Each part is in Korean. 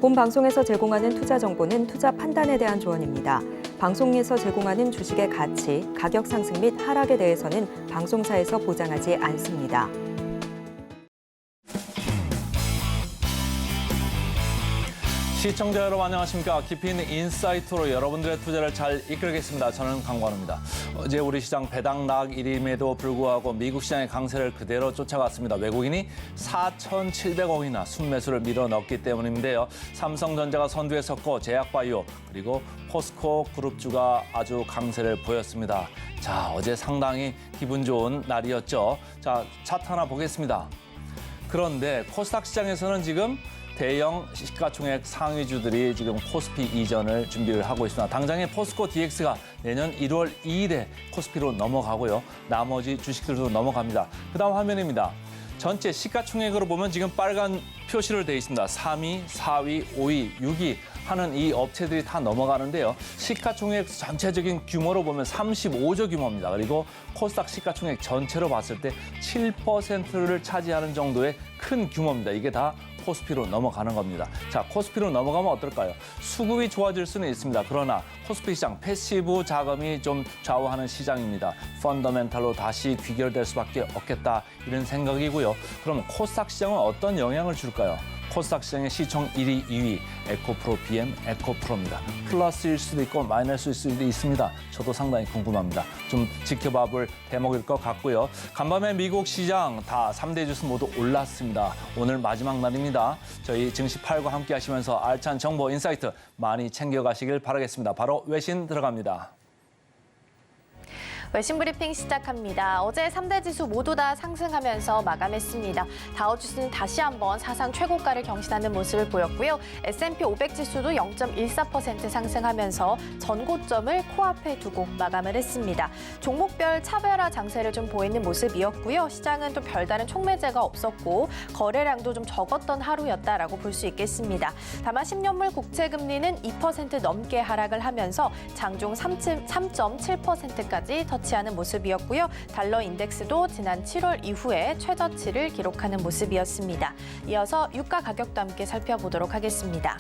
본 방송에서 제공하는 투자 정보는 투자 판단에 대한 조언입니다. 방송에서 제공하는 주식의 가치, 가격 상승 및 하락에 대해서는 방송사에서 보장하지 않습니다. 시청자 여러분 안녕하십니까. 깊이 있는 인사이트로 여러분들의 투자를 잘 이끌겠습니다. 저는 강관우입니다. 어제 우리 시장 배당락 1임에도 불구하고 미국 시장의 강세를 그대로 쫓아갔습니다. 외국인이 4,700억이나 순매수를 밀어넣기 때문인데요. 삼성전자가 선두에 섰고 제약바이오 그리고 포스코 그룹주가 아주 강세를 보였습니다. 자, 어제 상당히 기분 좋은 날이었죠. 자, 차트 하나 보겠습니다. 그런데 코스닥 시장에서는 지금 대형 시가총액 상위주들이 지금 코스피 이전을 준비를 하고 있습니다. 당장에 포스코 DX가 내년 1월 2일에 코스피로 넘어가고요. 나머지 주식들도 넘어갑니다. 그다음 화면입니다. 전체 시가총액으로 보면 지금 빨간 표시를 돼 있습니다. 3위, 4위, 5위, 6위 하는 이 업체들이 다 넘어가는데요. 시가총액 전체적인 규모로 보면 35조 규모입니다. 그리고 코스닥 시가총액 전체로 봤을 때 7%를 차지하는 정도의 큰 규모입니다. 이게 다 코스피로 넘어가는 겁니다. 자, 코스피로 넘어가면 어떨까요? 수급이 좋아질 수는 있습니다. 그러나 코스피 시장 패시브 자금이 좀 좌우하는 시장입니다. 펀더멘탈로 다시 귀결될 수밖에 없겠다 이런 생각이고요. 그럼 코스닥 시장은 어떤 영향을 줄까요? 코스닥 시장의 시총 1위, 2위, 에코프로, BM, 에코프로입니다. 플러스일 수도 있고 마이너스일 수도 있습니다. 저도 상당히 궁금합니다. 좀 지켜봐 볼 대목일 것 같고요. 간밤에 미국 시장 다 3대 지수 모두 올랐습니다. 오늘 마지막 날입니다. 저희 증시 8과 함께 하시면서 알찬 정보 인사이트 많이 챙겨가시길 바라겠습니다. 바로 외신 들어갑니다. 외신 브리핑 시작합니다. 어제 3대 지수 모두 다 상승하면서 마감했습니다. 다우지수는 다시 한번 사상 최고가를 경신하는 모습을 보였고요. S&P 500 지수도 0.14% 상승하면서 전고점을 코앞에 두고 마감을 했습니다. 종목별 차별화 장세를 좀 보이는 모습이었고요. 시장은 또 별다른 촉매제가 없었고 거래량도 좀 적었던 하루였다라고 볼 수 있겠습니다. 다만 10년물 국채 금리는 2% 넘게 하락을 하면서 장중 3.7%까지 터치하는 모습이었고요. 달러 인덱스도 지난 7월 이후에 최저치를 기록하는 모습이었습니다. 이어서 유가 가격도 함께 살펴보도록 하겠습니다.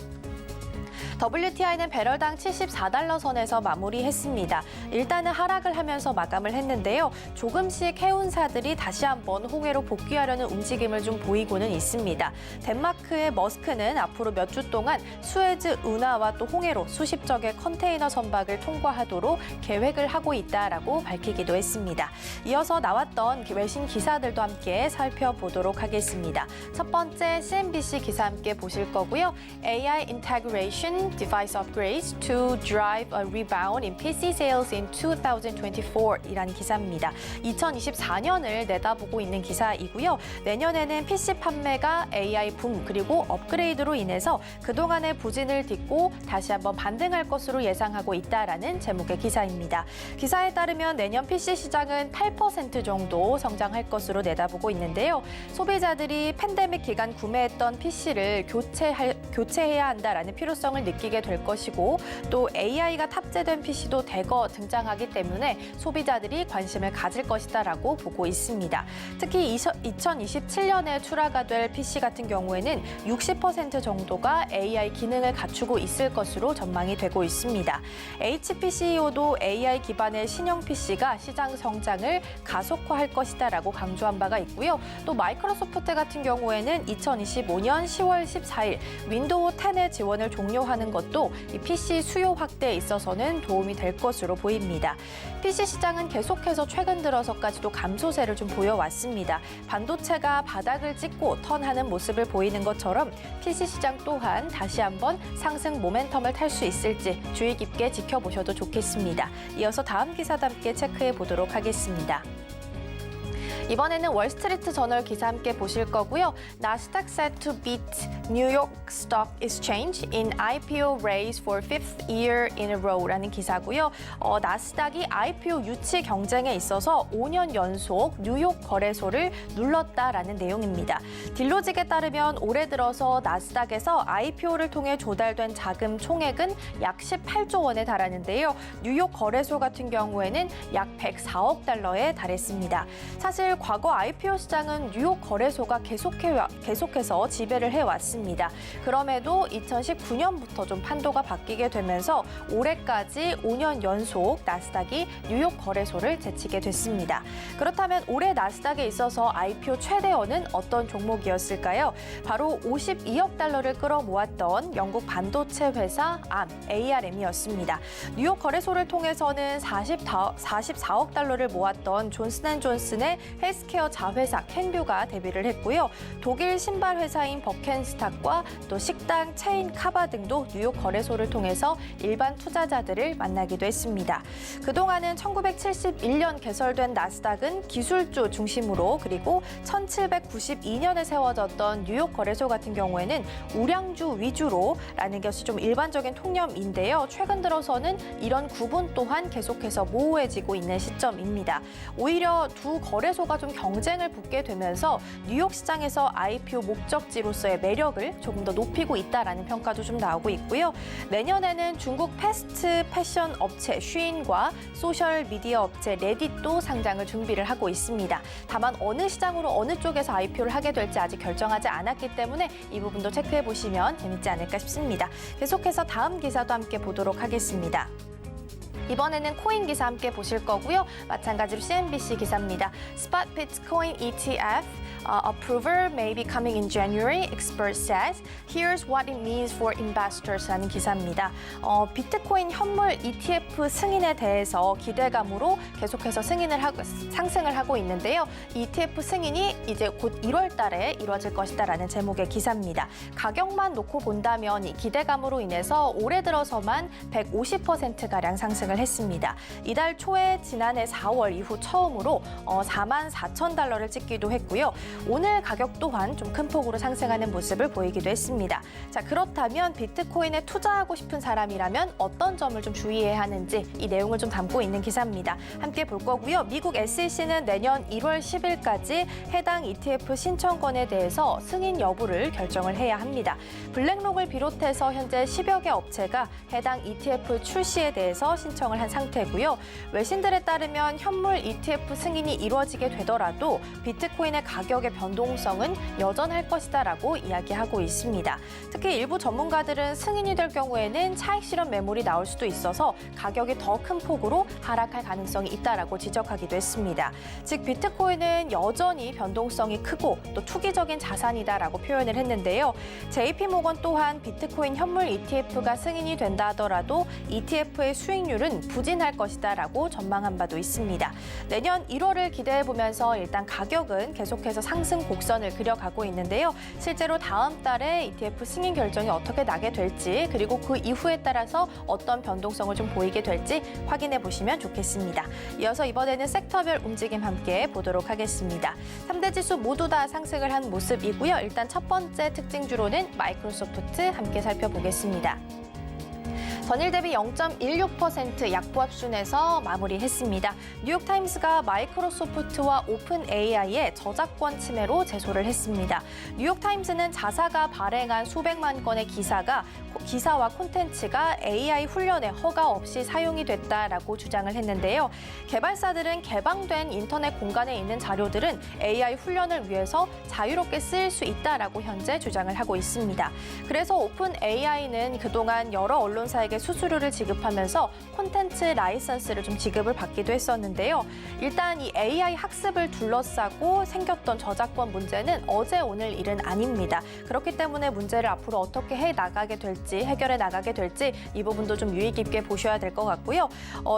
WTI는 배럴당 74달러 선에서 마무리했습니다. 일단은 하락을 하면서 마감을 했는데요. 조금씩 해운사들이 다시 한번 홍해로 복귀하려는 움직임을 좀 보이고는 있습니다. 덴마크의 머스크는 앞으로 몇 주 동안 수에즈 운하와 또 홍해로 수십 척의 컨테이너 선박을 통과하도록 계획을 하고 있다라고 밝히기도 했습니다. 이어서 나왔던 외신 기사들도 함께 살펴보도록 하겠습니다. 첫 번째 CNBC 기사 함께 보실 거고요. AI integration device upgrades to drive a rebound in PC sales in 2024이라는 기사입니다. 2024년을 내다보고 있는 기사이고요. 내년에는 PC 판매가 AI 붐 그리고 업그레이드로 인해서 그동안의 부진을 딛고 다시 한번 반등할 것으로 예상하고 있다라는 제목의 기사입니다. 기사에 따르면 내년 PC 시장은 8% 정도 성장할 것으로 내다보고 있는데요. 소비자들이 팬데믹 기간 구매했던 PC를 교체해야 한다라는 필요성을 느끼게 될 것이고 또 AI가 탑재된 PC도 대거 등장하기 때문에 소비자들이 관심을 가질 것이다라고 보고 있습니다. 특히 2027년에 출하가 될 PC 같은 경우에는 60% 정도가 AI 기능을 갖추고 있을 것으로 전망이 되고 있습니다. HP CEO도 AI 기반의 신형 PC가 시장 성장을 가속화할 것이다라고 강조한 바가 있고요. 또 마이크로소프트 같은 경우에는 2025년 10월 14일 윈도우 10의 지원을 종료하는 것도 이 PC 수요 확대에 있어서는 도움이 될 것으로 보입니다. PC 시장은 계속해서 최근 들어서까지도 감소세를 좀 보여왔습니다. 반도체가 바닥을 찍고 턴하는 모습을 보이는 것처럼 PC 시장 또한 다시 한번 상승 모멘텀을 탈 수 있을지 주의 깊게 지켜보셔도 좋겠습니다. 이어서 다음 기사도 함께 체크해 보도록 하겠습니다. 이번에는 월스트리트 저널 기사 함께 보실 거고요. 나스닥 set to beat New York Stock Exchange in IPO race for fifth year in a row라는 기사고요. 나스닥이 IPO 유치 경쟁에 있어서 5년 연속 뉴욕 거래소를 눌렀다라는 내용입니다. 딜로직에 따르면 올해 들어서 나스닥에서 IPO를 통해 조달된 자금 총액은 약 18조 원에 달하는데요. 뉴욕 거래소 같은 경우에는 약 104억 달러에 달했습니다. 사실 과거 IPO 시장은 뉴욕 거래소가 계속해서 지배를 해왔습니다. 그럼에도 2019년부터 좀 판도가 바뀌게 되면서 올해까지 5년 연속 나스닥이 뉴욕 거래소를 제치게 됐습니다. 그렇다면 올해 나스닥에 있어서 IPO 최대어는 어떤 종목이었을까요? 바로 52억 달러를 끌어모았던 영국 반도체 회사 ARM이었습니다. 뉴욕 거래소를 통해서는 44억 달러를 모았던 존슨앤존슨의 헬스케어 자회사 캔뷰가 데뷔를 했고요. 독일 신발 회사인 버켄스탁과 또 식당 체인 카바 등도 뉴욕 거래소를 통해서 일반 투자자들을 만나기도 했습니다. 그동안은 1971년 개설된 나스닥은 기술주 중심으로 그리고 1792년에 세워졌던 뉴욕 거래소 같은 경우에는 우량주 위주로라는 것이 좀 일반적인 통념인데요. 최근 들어서는 이런 구분 또한 계속해서 모호해지고 있는 시점입니다. 오히려 두 거래소가 좀 경쟁을 붙게 되면서 뉴욕 시장에서 IPO 목적지로서의 매력을 조금 더 높이고 있다라는 평가도 좀 나오고 있고요. 내년에는 중국 패스트 패션 업체 쉬인과 소셜 미디어 업체 레딧도 상장을 준비를 하고 있습니다. 다만 어느 시장으로 어느 쪽에서 IPO를 하게 될지 아직 결정하지 않았기 때문에 이 부분도 체크해 보시면 재밌지 않을까 싶습니다. 계속해서 다음 기사도 함께 보도록 하겠습니다. 이번에는 코인 기사 함께 보실 거고요. 마찬가지로 CNBC 기사입니다. Spot Bitcoin ETF approval may be coming in January, expert says. Here's what it means for investors라는 기사입니다. 비트코인 현물 ETF 승인에 대해서 기대감으로 계속해서 상승을 하고 있는데요. ETF 승인이 이제 곧 1월 달에 이루어질 것이다라는 제목의 기사입니다. 가격만 놓고 본다면 이 기대감으로 인해서 올해 들어서만 150%가량 상승을 했습니다. 이달 초에 지난해 4월 이후 처음으로 44,000달러를 찍기도 했고요. 오늘 가격 또한 좀 큰 폭으로 상승하는 모습을 보이기도 했습니다. 자, 그렇다면 비트코인에 투자하고 싶은 사람이라면 어떤 점을 좀 주의해야 하는지 이 내용을 좀 담고 있는 기사입니다. 함께 볼 거고요. 미국 SEC는 내년 1월 10일까지 해당 ETF 신청건에 대해서 승인 여부를 결정을 해야 합니다. 블랙록을 비롯해서 현재 10여 개 업체가 해당 ETF 출시에 대해서 신청을 한 상태고요. 외신들에 따르면 현물 ETF 승인이 이루어지게 되더라도 비트코인의 가격의 변동성은 여전할 것이다라고 이야기하고 있습니다. 특히 일부 전문가들은 승인이 될 경우에는 차익 실현 매물이 나올 수도 있어서 가격이 더 큰 폭으로 하락할 가능성이 있다라고 지적하기도 했습니다. 즉 비트코인은 여전히 변동성이 크고 또 투기적인 자산이다라고 표현을 했는데요. JP모건 또한 비트코인 현물 ETF가 승인이 된다 하더라도 ETF의 수익률은 부진할 것이다라고 전망한 바도 있습니다. 내년 1월을 기대해 보면서 일단 가격은 계속해서 상승 곡선을 그려가고 있는데요. 실제로 다음 달에 ETF 승인 결정이 어떻게 나게 될지 그리고 그 이후에 따라서 어떤 변동성을 좀 보이게 될지 확인해 보시면 좋겠습니다. 이어서 이번에는 섹터별 움직임 함께 보도록 하겠습니다. 3대 지수 모두 다 상승을 한 모습이고요. 일단 첫 번째 특징주로는 마이크로소프트 함께 살펴보겠습니다. 전일 대비 0.16% 약보합 수준에서 마무리했습니다. 뉴욕타임스가 마이크로소프트와 오픈 AI의 저작권 침해로 제소를 했습니다. 뉴욕타임스는 자사가 발행한 수백만 건의 기사와 콘텐츠가 AI 훈련에 허가 없이 사용이 됐다라고 주장을 했는데요. 개발사들은 개방된 인터넷 공간에 있는 자료들은 AI 훈련을 위해서 자유롭게 쓰일 수 있다라고 현재 주장을 하고 있습니다. 그래서 오픈 AI는 그동안 여러 언론사에게 수수료를 지급하면서 콘텐츠 라이선스를 좀 지급을 받기도 했었는데요. 일단 이 AI 학습을 둘러싸고 생겼던 저작권 문제는 어제 오늘 일은 아닙니다. 그렇기 때문에 문제를 앞으로 어떻게 해결해 나가게 될지 이 부분도 좀 유의 깊게 보셔야 될 것 같고요.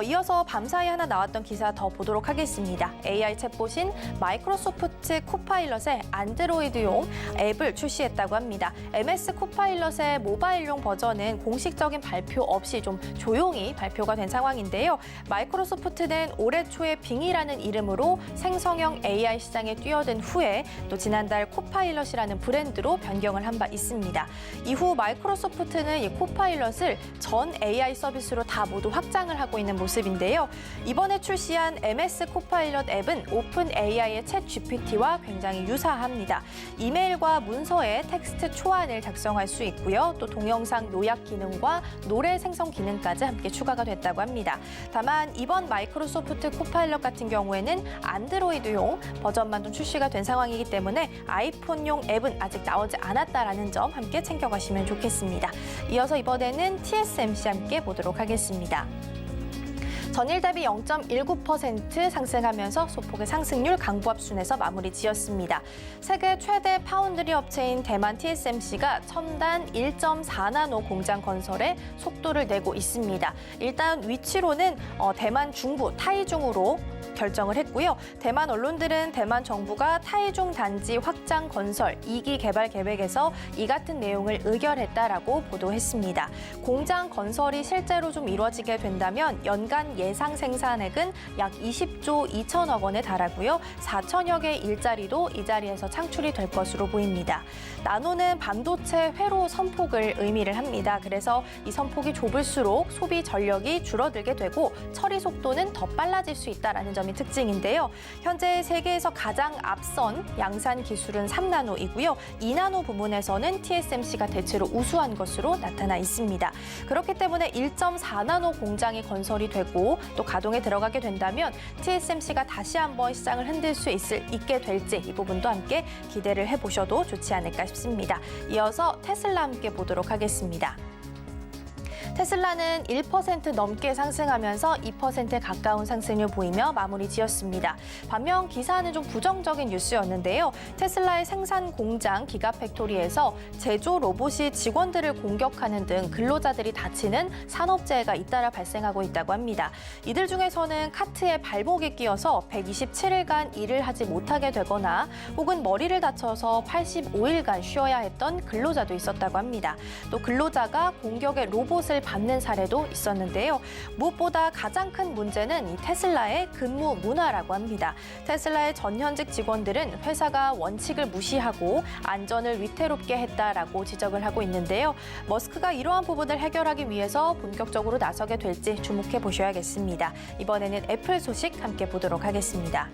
이어서 밤사이 하나 나왔던 기사 더 보도록 하겠습니다. AI 챗봇인 마이크로소프트 코파일럿의 안드로이드용 앱을 출시했다고 합니다. MS 코파일럿의 모바일용 버전은 공식적인 발표 없이 좀 조용히 발표가 된 상황인데요. 마이크로소프트는 올해 초에 빙이라는 이름으로 생성형 AI 시장에 뛰어든 후에 또 지난달 코파일럿이라는 브랜드로 변경을 한 바 있습니다. 이후 마이크로소프트는 이 코파일럿을 전 AI 서비스로 다 모두 확장을 하고 있는 모습인데요. 이번에 출시한 MS 코파일럿 앱은 오픈 AI의 챗 GPT와 굉장히 유사합니다. 이메일과 문서에 텍스트 초안을 작성할 수 있고요. 또 동영상 요약 기능과 노래 생성 기능까지 함께 추가가 됐다고 합니다. 다만 이번 마이크로소프트 코파일럿 같은 경우에는 안드로이드용 버전만 좀 출시가 된 상황이기 때문에 아이폰용 앱은 아직 나오지 않았다라는 점 함께 챙겨가시면 좋겠습니다. 이어서 이번에는 TSMC 함께 보도록 하겠습니다. 전일 대비 0.19% 상승하면서 소폭의 상승률 강보합순에서 마무리 지었습니다. 세계 최대 파운드리 업체인 대만 TSMC가 첨단 1.4나노 공장 건설에 속도를 내고 있습니다. 일단 위치로는 대만 중부 타이중으로 결정을 했고요. 대만 언론들은 대만 정부가 타이중 단지 확장 건설 2기 개발 계획에서 이 같은 내용을 의결했다라고 보도했습니다. 공장 건설이 실제로 좀 이루어지게 된다면 연간 예상 생산액은 약 20조 2천억 원에 달하고요. 4천여 개의 일자리도 이 자리에서 창출이 될 것으로 보입니다. 나노는 반도체 회로 선폭을 의미를 합니다. 그래서 이 선폭이 좁을수록 소비 전력이 줄어들게 되고 처리 속도는 더 빨라질 수 있다는 점이 특징인데요. 현재 세계에서 가장 앞선 양산 기술은 3나노이고요. 2나노 부문에서는 TSMC가 대체로 우수한 것으로 나타나 있습니다. 그렇기 때문에 1.4나노 공장이 건설이 되고 또 가동에 들어가게 된다면 TSMC가 다시 한번 시장을 흔들 수 있게 될지 이 부분도 함께 기대를 해보셔도 좋지 않을까 싶습니다. 이어서 테슬라 함께 보도록 하겠습니다. 테슬라는 1% 넘게 상승하면서 2%에 가까운 상승률 보이며 마무리 지었습니다. 반면 기사는 좀 부정적인 뉴스였는데요. 테슬라의 생산 공장 기가팩토리에서 제조 로봇이 직원들을 공격하는 등 근로자들이 다치는 산업재해가 잇따라 발생하고 있다고 합니다. 이들 중에서는 카트에 발목이 끼어서 127일간 일을 하지 못하게 되거나 혹은 머리를 다쳐서 85일간 쉬어야 했던 근로자도 있었다고 합니다. 또 근로자가 공격의 로봇을 받는 사례도 있었는데요. 무엇보다 가장 큰 문제는 이 테슬라의 근무 문화라고 합니다. 테슬라의 전현직 직원들은 회사가 원칙을 무시하고 안전을 위태롭게 했다라고 지적을 하고 있는데요. 머스크가 이러한 부분을 해결하기 위해서 본격적으로 나서게 될지 주목해 보셔야겠습니다. 이번에는 애플 소식 함께 보도록 하겠습니다.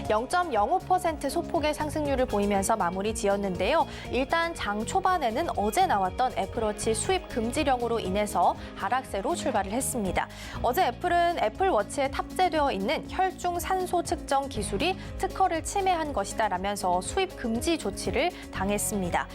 0.05% 소폭의 상승률을 보이면서 마무리 지었는데요. 일단 장 초반에는 어제 나왔던 애플워치 수입 금지령으로 인해서 하락세로 출발을 했습니다. 어제 애플은 애플워치에 탑재되어 있는 혈중 산소 측정 기술이 특허를 침해한 것이다라면서 수입 금지 조치를 당했습니다.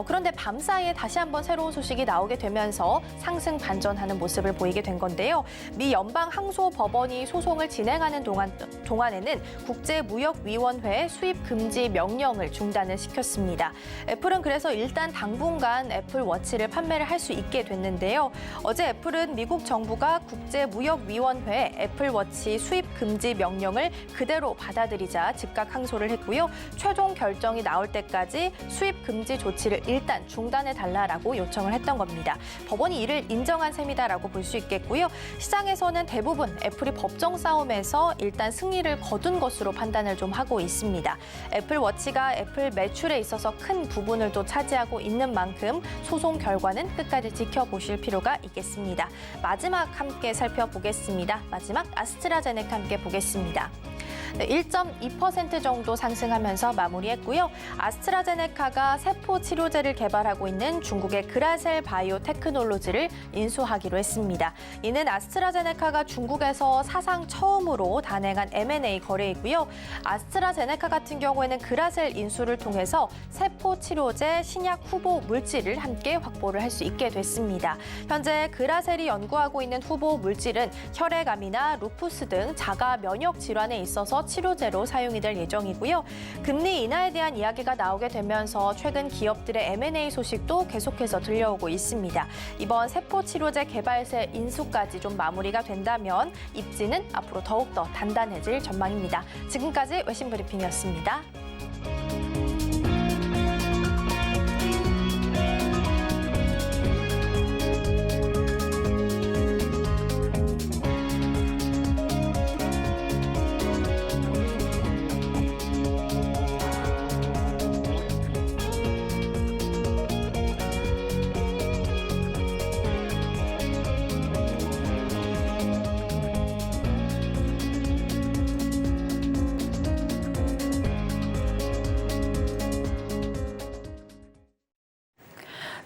그런데 밤사이에 다시 한번 새로운 소식이 나오게 되면서 상승 반전하는 모습을 보이게 된 건데요. 미 연방항소법원이 소송을 진행하는 동안에는 국제무역위원회의 수입 금지 명령을 중단을 시켰습니다. 애플은 그래서 일단 당분간 애플워치를 판매를 할 수 있게 됐는데요. 어제 애플은 미국 정부가 국제무역위원회의 애플워치 수입 금지 명령을 그대로 받아들이자 즉각 항소를 했고요. 최종 결정이 나올 때까지 수입 금지 조치를 일단 중단해달라고 요청을 했던 겁니다. 법원이 이를 인정한 셈이다라고 볼 수 있겠고요. 시장에서는 대부분 애플이 법정 싸움에서 일단 승리를 거둔 것으로 판단을 좀 하고 있습니다. 애플워치가 애플 매출에 있어서 큰 부분을 또 차지하고 있는 만큼 소송 결과는 끝까지 지켜보실 필요가 있겠습니다. 마지막 함께 살펴보겠습니다. 마지막 아스트라제네카 함께 보겠습니다. 1.2% 정도 상승하면서 마무리했고요. 아스트라제네카가 세포 치료제를 개발하고 있는 중국의 그라셀 바이오 테크놀로지를 인수하기로 했습니다. 이는 아스트라제네카가 중국에서 사상 처음으로 단행한 M&A 거래이고요. 아스트라제네카 같은 경우에는 그라셀 인수를 통해서 세포 치료제 신약 후보 물질을 함께 확보를 할 수 있게 됐습니다. 현재 그라셀이 연구하고 있는 후보 물질은 혈액암이나 루푸스 등 자가 면역 질환에 있어서 치료제로 사용이 될 예정이고요. 금리 인하에 대한 이야기가 나오게 되면서 최근 기업들의 M&A 소식도 계속해서 들려오고 있습니다. 이번 세포 치료제 개발세 인수까지 좀 마무리가 된다면 입지는 앞으로 더욱더 단단해질 전망입니다. 지금까지 외신 브리핑이었습니다.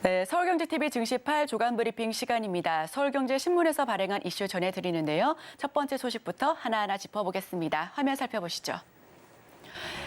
네, 서울경제TV 증시8 조간 브리핑 시간입니다. 서울경제신문에서 발행한 이슈 전해드리는데요. 첫 번째 소식부터 하나하나 짚어보겠습니다. 화면 살펴보시죠.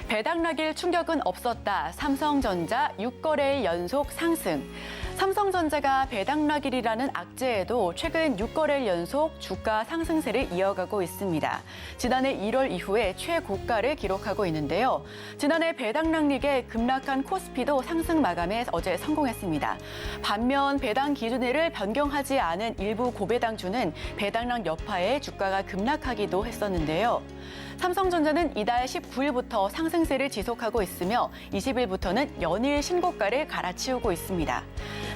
배당락일 충격은 없었다. 삼성전자 6거래일 연속 상승. 삼성전자가 배당락일이라는 악재에도 최근 6거래일 연속 주가 상승세를 이어가고 있습니다. 지난해 1월 이후에 최고가를 기록하고 있는데요. 지난해 배당락일에 급락한 코스피도 상승 마감에 어제 성공했습니다. 반면 배당 기준일을 변경하지 않은 일부 고배당주는 배당락 여파에 주가가 급락하기도 했었는데요. 삼성전자는 이달 19일부터 상승세를 지속하고 있으며 20일부터는 연일 신고가를 갈아치우고 있습니다.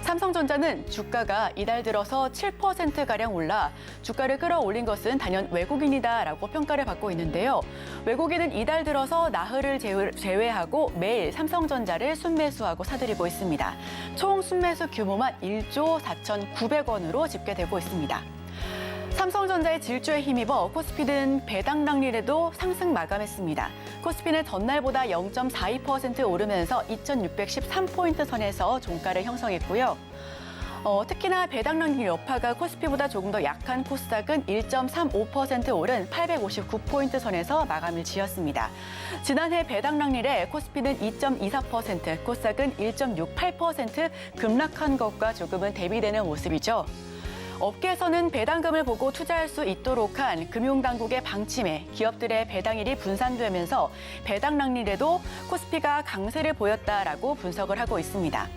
삼성전자는 주가가 이달 들어서 7%가량 올라 주가를 끌어올린 것은 단연 외국인이다라고 평가를 받고 있는데요. 외국인은 이달 들어서 나흘을 제외하고 매일 삼성전자를 순매수하고 사들이고 있습니다. 총 순매수 규모만 1조 4,900원으로 집계되고 있습니다. 삼성전자의 질주에 힘입어 코스피는 배당락일에도 상승 마감했습니다. 코스피는 전날보다 0.42% 오르면서 2,613포인트 선에서 종가를 형성했고요. 특히나 배당락일 여파가 코스피보다 조금 더 약한 코스닥은 1.35% 오른 859포인트 선에서 마감을 지었습니다. 지난해 배당락일에 코스피는 2.24%, 코스닥은 1.68% 급락한 것과 조금은 대비되는 모습이죠. 업계에서는 배당금을 보고 투자할 수 있도록 한 금융당국의 방침에 기업들의 배당일이 분산되면서 배당락일에도 코스피가 강세를 보였다라고 분석을 하고 있습니다.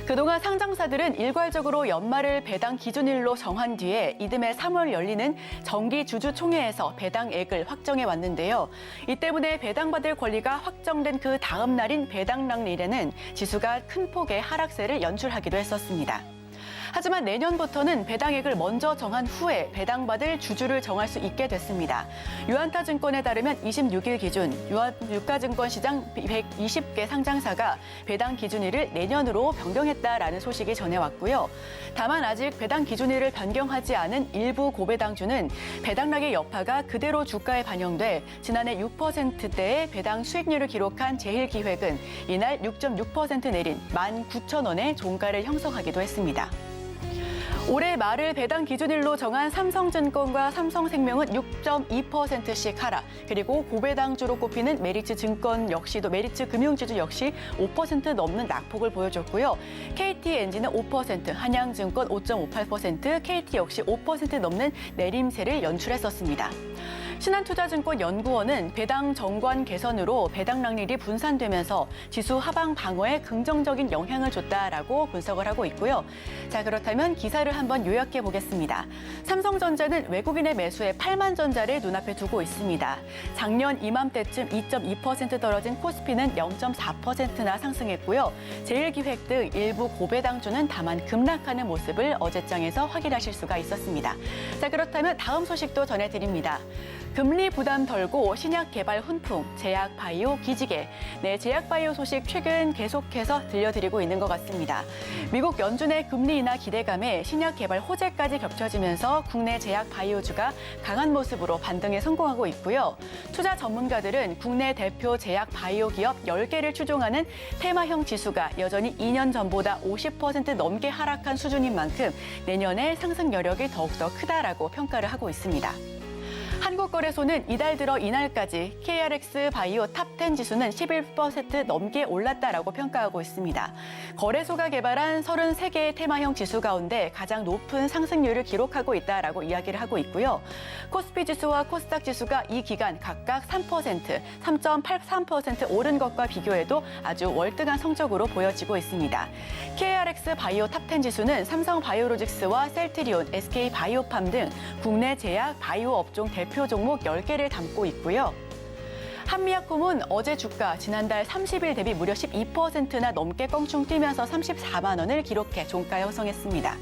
그동안 상장사들은 일괄적으로 연말을 배당 기준일로 정한 뒤에 이듬해 3월 열리는 정기주주총회에서 배당액을 확정해 왔는데요. 이 때문에 배당받을 권리가 확정된 그 다음 날인 배당락일에는 지수가 큰 폭의 하락세를 연출하기도 했었습니다. 하지만 내년부터는 배당액을 먼저 정한 후에 배당받을 주주를 정할 수 있게 됐습니다. 유한타증권에 따르면 26일 기준 유가증권 시장 120개 상장사가 배당 기준일을 내년으로 변경했다라는 소식이 전해왔고요. 다만 아직 배당 기준일을 변경하지 않은 일부 고배당주는 배당락의 여파가 그대로 주가에 반영돼 지난해 6%대의 배당 수익률을 기록한 제일기획은 이날 6.6% 내린 19,000원의 종가를 형성하기도 했습니다. 올해 말을 배당 기준일로 정한 삼성증권과 삼성생명은 6.2%씩 하락, 그리고 고배당주로 꼽히는 메리츠증권 역시도 메리츠금융지주 역시 5% 넘는 낙폭을 보여줬고요. KT엔진은 5%, 한양증권 5.58%, KT 역시 5% 넘는 내림세를 연출했었습니다. 신한투자증권연구원은 배당 정관 개선으로 배당락일이 분산되면서 지수 하방 방어에 긍정적인 영향을 줬다라고 분석을 하고 있고요. 자, 그렇다면 기사를 한번 요약해 보겠습니다. 삼성전자는 외국인의 매수에 8만 전자를 눈앞에 두고 있습니다. 작년 이맘때쯤 2.2% 떨어진 코스피는 0.4%나 상승했고요. 제일기획 등 일부 고배당주는 다만 급락하는 모습을 어제장에서 확인하실 수가 있었습니다. 자, 그렇다면 다음 소식도 전해드립니다. 금리 부담 덜고 신약 개발 훈풍, 제약 바이오 기지개. 네, 제약 바이오 소식 최근 계속해서 들려드리고 있는 것 같습니다. 미국 연준의 금리 인하 기대감에 신약 개발 호재까지 겹쳐지면서 국내 제약 바이오주가 강한 모습으로 반등에 성공하고 있고요. 투자 전문가들은 국내 대표 제약 바이오 기업 10개를 추종하는 테마형 지수가 여전히 2년 전보다 50% 넘게 하락한 수준인 만큼 내년에 상승 여력이 더욱더 크다라고 평가를 하고 있습니다. 한국거래소는 이달 들어 이날까지 KRX 바이오 탑10 지수는 11% 넘게 올랐다라고 평가하고 있습니다. 거래소가 개발한 33개의 테마형 지수 가운데 가장 높은 상승률을 기록하고 있다라고 이야기를 하고 있고요. 코스피 지수와 코스닥 지수가 이 기간 각각 3%, 3.83% 오른 것과 비교해도 아주 월등한 성적으로 보여지고 있습니다. KRX 바이오 탑10 지수는 삼성 바이오로직스와 셀트리온, SK 바이오팜 등 국내 제약 바이오 업종 대표 종목 10개를 담고 있고요. 한미약품은 어제 주가 지난달 30일 대비 무려 12%나 넘게 껑충 뛰면서 34만 원을 기록해 종가 형성했습니다.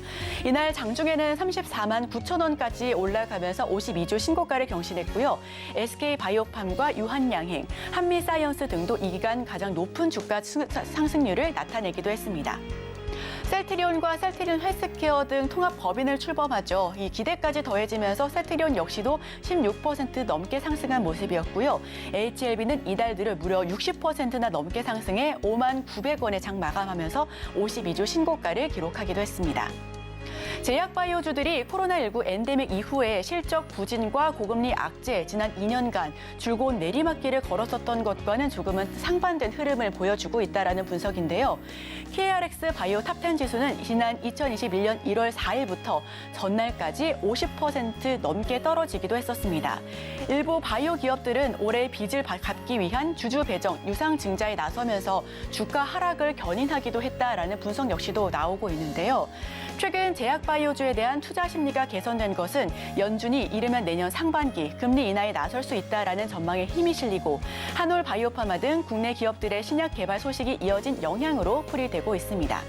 이날 장중에는 34만 9천 원까지 올라가면서 52주 신고가를 경신했고요. SK 바이오팜과 유한양행, 한미사이언스 등도 이 기간 가장 높은 주가 상승률을 나타내기도 했습니다. 셀트리온과 셀트리온 헬스케어 등 통합 법인을 출범하죠. 이 기대까지 더해지면서 셀트리온 역시도 16% 넘게 상승한 모습이었고요. HLB는 이달 들어 무려 60%나 넘게 상승해 5만 900원에 장 마감하면서 52주 신고가를 기록하기도 했습니다. 제약바이오주들이 코로나19 엔데믹 이후에 실적 부진과 고금리 악재, 지난 2년간 줄곧 내리막길을 걸었었던 것과는 조금은 상반된 흐름을 보여주고 있다는 분석인데요. KRX 바이오 탑10 지수는 지난 2021년 1월 4일부터 전날까지 50% 넘게 떨어지기도 했었습니다. 일부 바이오 기업들은 올해 빚을 갚기 위한 주주 배정, 유상 증자에 나서면서 주가 하락을 견인하기도 했다라는 분석 역시도 나오고 있는데요. 최근 제약바이오주에 대한 투자 심리가 개선된 것은 연준이 이르면 내년 상반기 금리 인하에 나설 수 있다라는 전망에 힘이 실리고 한올 바이오파마 등 국내 기업들의 신약 개발 소식이 이어진 영향으로 풀이되고 있습니다.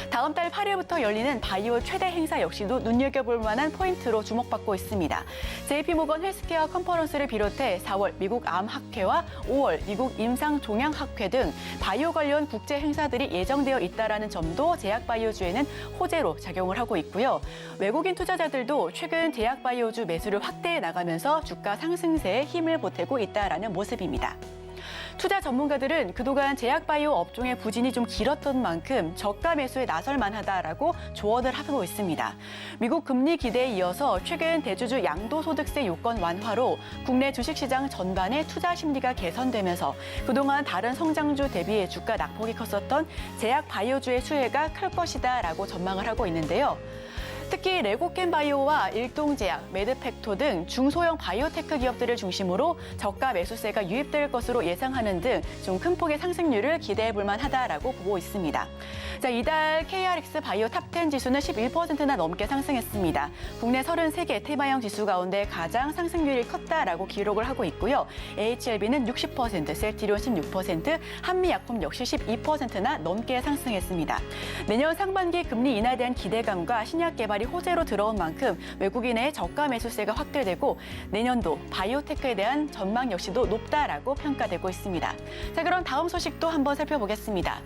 다음 달 8일부터 열리는 바이오 최대 행사 역시도 눈여겨볼 만한 포인트로 주목받고 있습니다. JP모건 헬스케어 컨퍼런스를 비롯해 4월 미국 암학회와 5월 미국 임상종양학회 등 바이오 관련 국제 행사들이 예정되어 있다는 점도 제약바이오주에는 호재로 작용을 하고 있고요. 외국인 투자자들도 최근 제약바이오주 매수를 확대해 나가면서 주가 상승세에 힘을 보태고 있다는 모습입니다. 투자 전문가들은 그동안 제약바이오 업종의 부진이 좀 길었던 만큼 저가 매수에 나설 만하다라고 조언을 하고 있습니다. 미국 금리 기대에 이어서 최근 대주주 양도소득세 요건 완화로 국내 주식시장 전반의 투자 심리가 개선되면서 그동안 다른 성장주 대비 주가 낙폭이 컸었던 제약바이오주의 수혜가 클 것이다라고 전망을 하고 있는데요. 특히 레고캠 바이오와 일동제약, 매드팩토 등 중소형 바이오테크 기업들을 중심으로 저가 매수세가 유입될 것으로 예상하는 등 좀 큰 폭의 상승률을 기대해 볼 만하다라고 보고 있습니다. 자, 이달 KRX 바이오 탑10 지수는 11%나 넘게 상승했습니다. 국내 33개 테마형 지수 가운데 가장 상승률이 컸다라고 기록을 하고 있고요. HLB는 60%, 셀트리온 16%, 한미약품 역시 12%나 넘게 상승했습니다. 내년 상반기 금리 인하에 대한 기대감과 신약 개발이 호재로 들어온 만큼 외국인의 저가 매수세가 확대되고 내년도 바이오테크에 대한 전망 역시도 높다라고 평가되고 있습니다. 자, 그럼 다음 소식도 한번 살펴보겠습니다.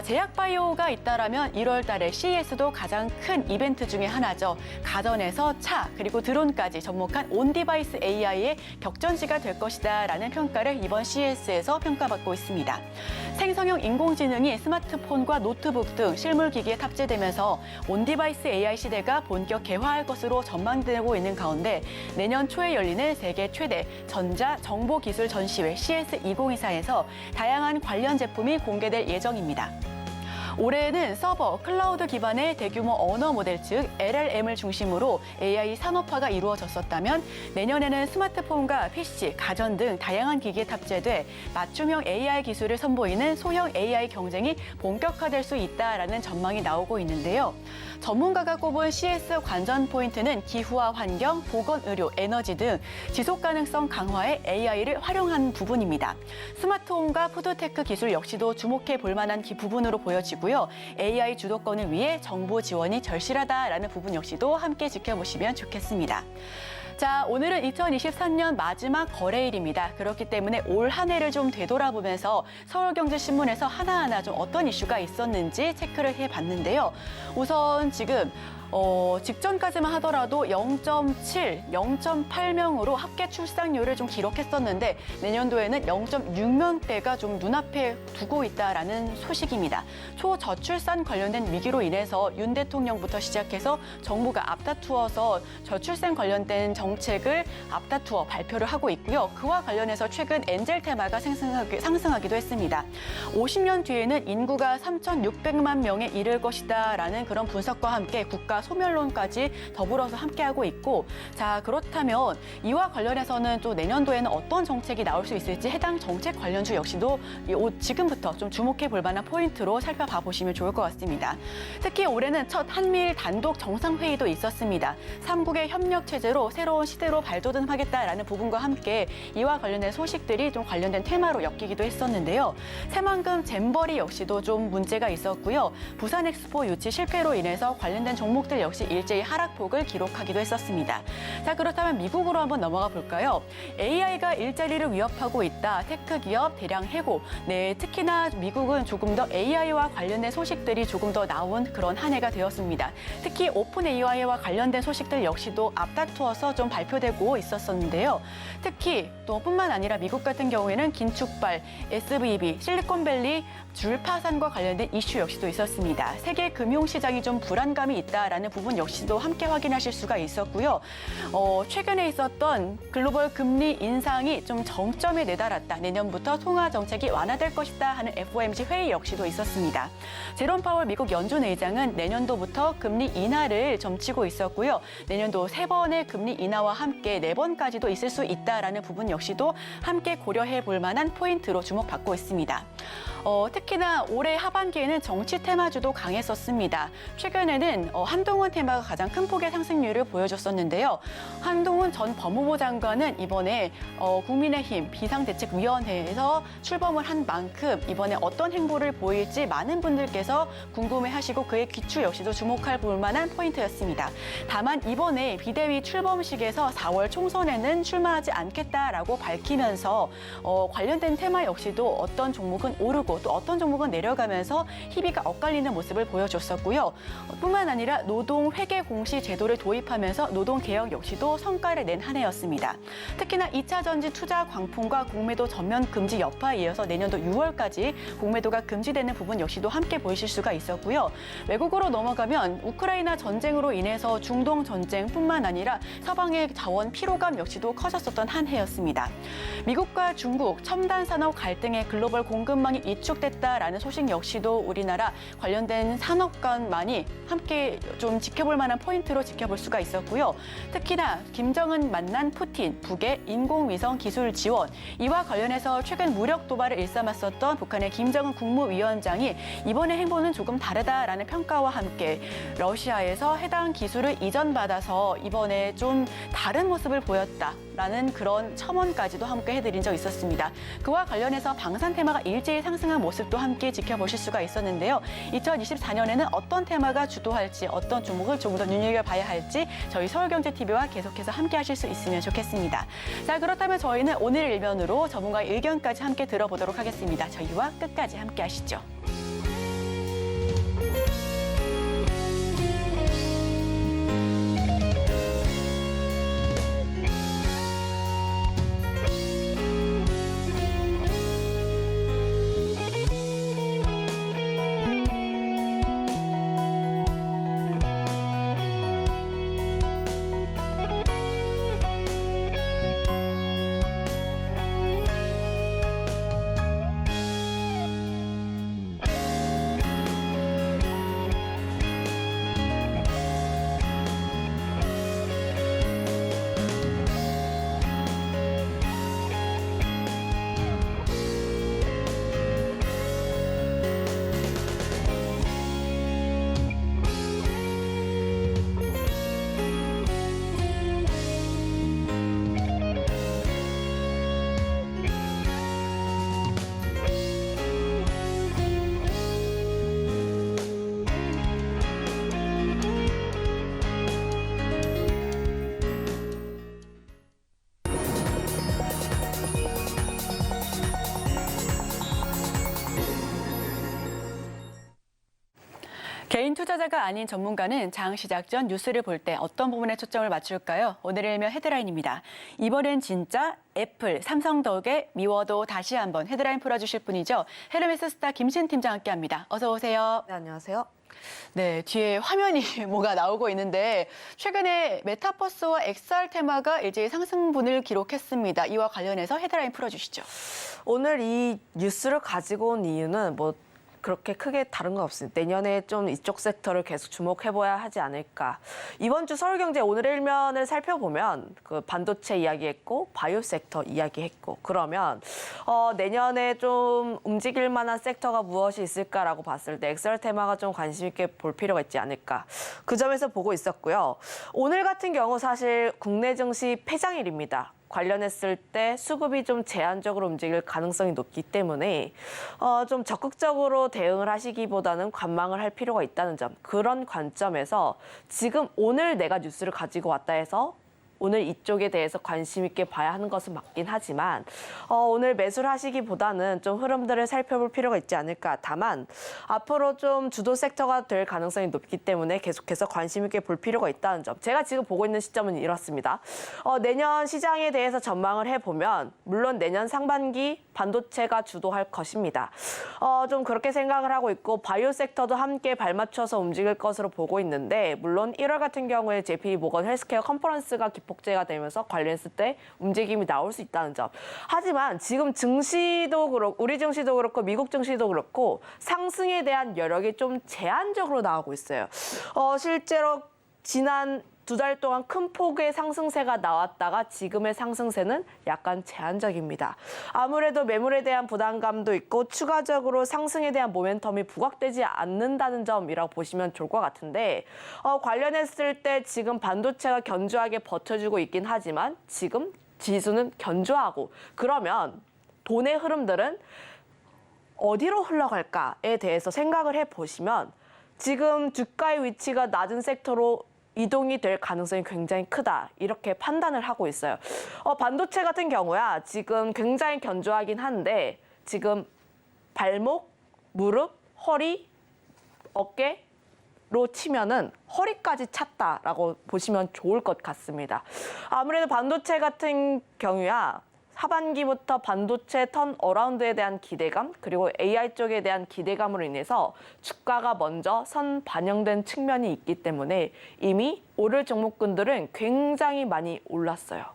제약바이오가 있다라면 1월 달에 CES도 가장 큰 이벤트 중에 하나죠. 가전에서 차, 그리고 드론까지 접목한 온디바이스 AI의 격전지가 될 것이다라는 평가를 이번 CES에서 평가받고 있습니다. 생성형 인공지능이 스마트폰과 노트북 등 실물 기기에 탑재되면서 온디바이스 AI 시대가 본격 개화할 것으로 전망되고 있는 가운데 내년 초에 열리는 세계 최대 전자정보기술 전시회 CES2024에서 다양한 관련 제품이 공개될 예정입니다. 올해에는 서버, 클라우드 기반의 대규모 언어 모델 즉 LLM을 중심으로 AI 산업화가 이루어졌었다면 내년에는 스마트폰과 PC, 가전 등 다양한 기기에 탑재돼 맞춤형 AI 기술을 선보이는 소형 AI 경쟁이 본격화될 수 있다라는 전망이 나오고 있는데요. 전문가가 꼽은 CES 관전 포인트는 기후와 환경, 보건의료, 에너지 등 지속 가능성 강화에 AI를 활용한 부분입니다. 스마트홈과 푸드테크 기술 역시도 주목해 볼 만한 부분으로 보여지고요. AI 주도권을 위해 정부 지원이 절실하다라는 부분 역시도 함께 지켜보시면 좋겠습니다. 자, 오늘은 2023년 마지막 거래일입니다. 그렇기 때문에 올 한 해를 좀 되돌아보면서 서울경제신문에서 하나하나 좀 어떤 이슈가 있었는지 체크를 해봤는데요. 우선 지금 직전까지만 하더라도 0.7, 0.8명으로 합계 출산율을 좀 기록했었는데 내년도에는 0.6명대가 좀 눈앞에 두고 있다라는 소식입니다. 초저출산 관련된 위기로 인해서 윤 대통령부터 시작해서 정부가 앞다투어서 저출산 관련된 정책을 앞다투어 발표를 하고 있고요. 그와 관련해서 최근 엔젤 테마가 상승하기도 했습니다. 50년 뒤에는 인구가 3,600만 명에 이를 것이다라는 그런 분석과 함께 국가 소멸론까지 더불어서 함께하고 있고 자 그렇다면 이와 관련해서는 또 내년도에는 어떤 정책이 나올 수 있을지 해당 정책 관련주 역시도 지금부터 좀 주목해 볼 만한 포인트로 살펴봐 보시면 좋을 것 같습니다. 특히 올해는 첫 한미일 단독 정상회의도 있었습니다. 3국의 협력 체제로 새로운 시대로 발돋움하겠다라는 부분과 함께 이와 관련된 소식들이 좀 관련된 테마로 엮이기도 했었는데요. 새만금 잼버리 역시도 좀 문제가 있었고요. 부산 엑스포 유치 실패로 인해서 관련된 종목들 소식들 역시 일제히 하락폭을 기록하기도 했었습니다. 자, 그렇다면 미국으로 한번 넘어가 볼까요? AI가 일자리를 위협하고 있다. 테크 기업 대량 해고. 네, 특히나 미국은 조금 더 AI와 관련된 소식들이 조금 더 나온 그런 한 해가 되었습니다. 특히 오픈 AI와 관련된 소식들 역시도 앞다투어서 좀 발표되고 있었는데요. 특히 또 뿐만 아니라 미국 같은 경우에는 긴축발, SVB, 실리콘밸리 줄 파산과 관련된 이슈 역시도 있었습니다. 세계 금융시장이 좀 불안감이 있다라는 부분 역시도 함께 확인하실 수가 있었고요. 최근에 있었던 글로벌 금리 인상이 좀 정점에 내달았다. 내년부터 통화 정책이 완화될 것이다 하는 FOMC 회의 역시도 있었습니다. 제롬 파월 미국 연준 의장은 내년도부터 금리 인하를 점치고 있었고요. 내년도 3번의 금리 인하와 함께 4번까지도 있을 수 있다라는 부분 역시도 함께 고려해 볼 만한 포인트로 주목받고 있습니다. 특히나 올해 하반기에는 정치 테마주도 강했었습니다. 최근에는 한동훈 테마가 가장 큰 폭의 상승률을 보여줬었는데요. 한동훈 전 법무부 장관은 이번에 국민의힘 비상대책위원회에서 출범을 한 만큼 이번에 어떤 행보를 보일지 많은 분들께서 궁금해하시고 그의 귀추 역시도 주목할 볼 만한 포인트였습니다. 다만 이번에 비대위 출범식에서 4월 총선에는 출마하지 않겠다라고 밝히면서 관련된 테마 역시도 어떤 종목은 오르고 또 어떤 종목은 내려가면서 희비가 엇갈리는 모습을 보여줬었고요. 뿐만 아니라 노동 회계 공시 제도를 도입하면서 노동 개혁 역시도 성과를 낸 한 해였습니다. 특히나 2차 전지 투자 광풍과 공매도 전면 금지 여파에 이어서 내년도 6월까지 공매도가 금지되는 부분 역시도 함께 보이실 수가 있었고요. 외국으로 넘어가면 우크라이나 전쟁으로 인해서 중동 전쟁뿐만 아니라 서방의 자원 피로감 역시도 커졌었던 한 해였습니다. 미국과 중국 첨단 산업 갈등의 글로벌 공급망이 위축됐다라는 소식 역시도 우리나라 관련된 산업관만이 함께 좀 지켜볼 만한 포인트로 지켜볼 수가 있었고요. 특히나 김정은 만난 푸틴, 북의 인공위성 기술 지원, 이와 관련해서 최근 무력 도발을 일삼았었던 북한의 김정은 국무위원장이 이번의 행보는 조금 다르다라는 평가와 함께 러시아에서 해당 기술을 이전받아서 이번에 좀 다른 모습을 보였다라는 그런 첨언까지도 함께 해드린 적 있었습니다. 그와 관련해서 방산 테마가 일제히 상승한 모습도 함께 지켜보실 수가 있었는데요. 2024년에는 어떤 테마가 주도할지, 어떤 종목을 조금 더 눈여겨봐야 할지 저희 서울경제TV와 계속해서 함께 하실 수 있으면 좋겠습니다. 자, 그렇다면 저희는 오늘 일면으로 전문가의 의견까지 함께 들어보도록 하겠습니다. 저희와 끝까지 함께 하시죠. 개인 투자자가 아닌 전문가는 장 시작 전 뉴스를 볼 때 어떤 부분에 초점을 맞출까요? 오늘의 일면 헤드라인입니다. 이번엔 진짜 애플, 삼성 덕에 미워도 다시 한번 헤드라인 풀어주실 분이죠. 헤르메스 스타 김신 팀장 함께합니다. 어서 오세요. 네, 안녕하세요. 네, 뒤에 화면이 뭐가 나오고 있는데 최근에 메타버스와 XR 테마가 일제히 상승분을 기록했습니다. 이와 관련해서 헤드라인 풀어주시죠. 오늘 이 뉴스를 가지고 온 이유는 그렇게 크게 다른 건 없습니다. 내년에 좀 이쪽 섹터를 계속 주목해봐야 하지 않을까. 이번 주 서울경제 오늘의 일면을 살펴보면 그 반도체 이야기했고 바이오 섹터 이야기했고 그러면 내년에 좀 움직일 만한 섹터가 무엇이 있을까라고 봤을 때 XR 테마가 좀 관심 있게 볼 필요가 있지 않을까. 그 점에서 보고 있었고요. 오늘 같은 경우 사실 국내 증시 폐장일입니다. 관련했을 때 수급이 좀 제한적으로 움직일 가능성이 높기 때문에 좀 적극적으로 대응을 하시기보다는 관망을 할 필요가 있다는 점. 그런 관점에서 지금 오늘 내가 뉴스를 가지고 왔다 해서 오늘 이쪽에 대해서 관심 있게 봐야 하는 것은 맞긴 하지만 오늘 매수를 하시기보다는 좀 흐름들을 살펴볼 필요가 있지 않을까. 다만 앞으로 좀 주도 섹터가 될 가능성이 높기 때문에 계속해서 관심 있게 볼 필요가 있다는 점. 제가 지금 보고 있는 시점은 이렇습니다. 내년 시장에 대해서 전망을 해보면 물론 내년 상반기 반도체가 주도할 것입니다. 좀 그렇게 생각을 하고 있고 바이오 섹터도 함께 발맞춰서 움직일 것으로 보고 있는데 물론 1월 같은 경우에 JP 모건 헬스케어 컨퍼런스가 기폭제가 되면서 관련했을 때 움직임이 나올 수 있다는 점. 하지만 지금 증시도 그렇고 우리 증시도 그렇고 미국 증시도 그렇고 상승에 대한 여력이 좀 제한적으로 나오고 있어요. 실제로 지난 2달 동안 큰 폭의 상승세가 나왔다가 지금의 상승세는 약간 제한적입니다. 아무래도 매물에 대한 부담감도 있고 추가적으로 상승에 대한 모멘텀이 부각되지 않는다는 점이라고 보시면 좋을 것 같은데 관련했을 때 지금 반도체가 견조하게 버텨주고 있긴 하지만 지금 지수는 견조하고 그러면 돈의 흐름들은 어디로 흘러갈까에 대해서 생각을 해보시면 지금 주가의 위치가 낮은 섹터로 이동이 될 가능성이 굉장히 크다. 이렇게 판단을 하고 있어요. 반도체 같은 경우야 지금 굉장히 견조하긴 한데 지금 발목, 무릎, 허리, 어깨로 치면은 허리까지 찼다라고 보시면 좋을 것 같습니다. 아무래도 반도체 같은 경우야 하반기부터 반도체 턴 어라운드에 대한 기대감 그리고 AI 쪽에 대한 기대감으로 인해서 주가가 먼저 선 반영된 측면이 있기 때문에 이미 오를 종목군들은 굉장히 많이 올랐어요.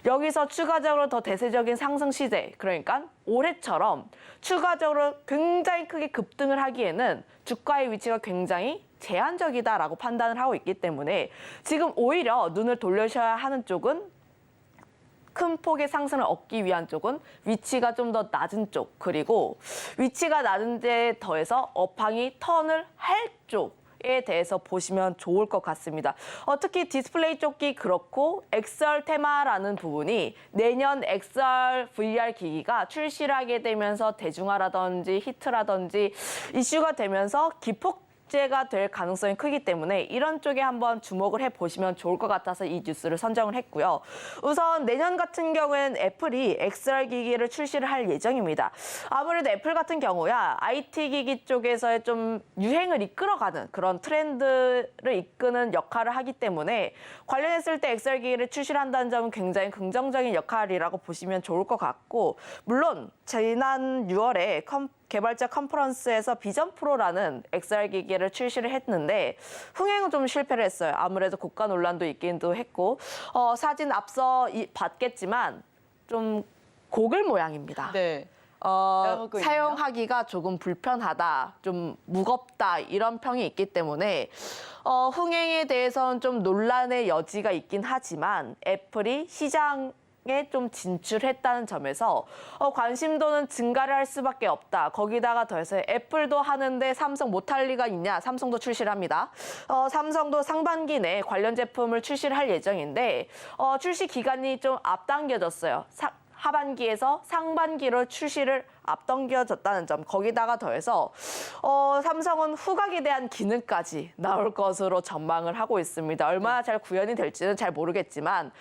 여기서 추가적으로 더 대세적인 상승 시세, 그러니까 올해처럼 추가적으로 굉장히 크게 급등을 하기에는 주가의 위치가 굉장히 제한적이다라고 판단을 하고 있기 때문에 지금 오히려 눈을 돌려셔야 하는 쪽은 큰 폭의 상승을 얻기 위한 쪽은 위치가 좀 더 낮은 쪽 그리고 위치가 낮은 데에 더해서 업황이 턴을 할 쪽에 대해서 보시면 좋을 것 같습니다. 특히 디스플레이 쪽이 그렇고 XR 테마라는 부분이 내년 XR VR 기기가 출시를 하게 되면서 대중화라든지 히트라든지 이슈가 되면서 기폭 제가 될 가능성이 크기 때문에 이런 쪽에 한번 주목을 해보시면 좋을 것 같아서 이 뉴스를 선정을 했고요. 우선 내년 같은 경우에는 애플이 XR 기기를 출시를 할 예정입니다. 아무래도 애플 같은 경우야 IT 기기 쪽에서의 좀 유행을 이끌어가는 그런 트렌드를 이끄는 역할을 하기 때문에 관련했을 때 XR 기기를 출시를 한다는 점은 굉장히 긍정적인 역할이라고 보시면 좋을 것 같고 물론 지난 6월에 개발자 컨퍼런스에서 비전 프로라는 XR 기기를 출시를 했는데 흥행은 좀 실패를 했어요. 아무래도 고가 논란도 있기도 했고 사진 앞서 봤겠지만 좀 고글 모양입니다. 네. 사용하기가 조금 불편하다, 좀 무겁다 이런 평이 있기 때문에 흥행에 대해서는 좀 논란의 여지가 있긴 하지만 애플이 시장에 좀 진출했다는 점에서 관심도는 증가를 할 수밖에 없다. 거기다가 더해서 애플도 하는데 삼성 못할 리가 있냐? 삼성도 출시를 합니다. 삼성도 상반기 내에 관련 제품을 출시를 할 예정인데 출시 기간이 좀 앞당겨졌어요. 하반기에서 상반기로 출시를 앞당겨졌다는 점 거기다가 더해서 삼성은 후각에 대한 기능까지 나올 것으로 전망을 하고 있습니다. 얼마나 잘 구현이 될지는 잘 모르겠지만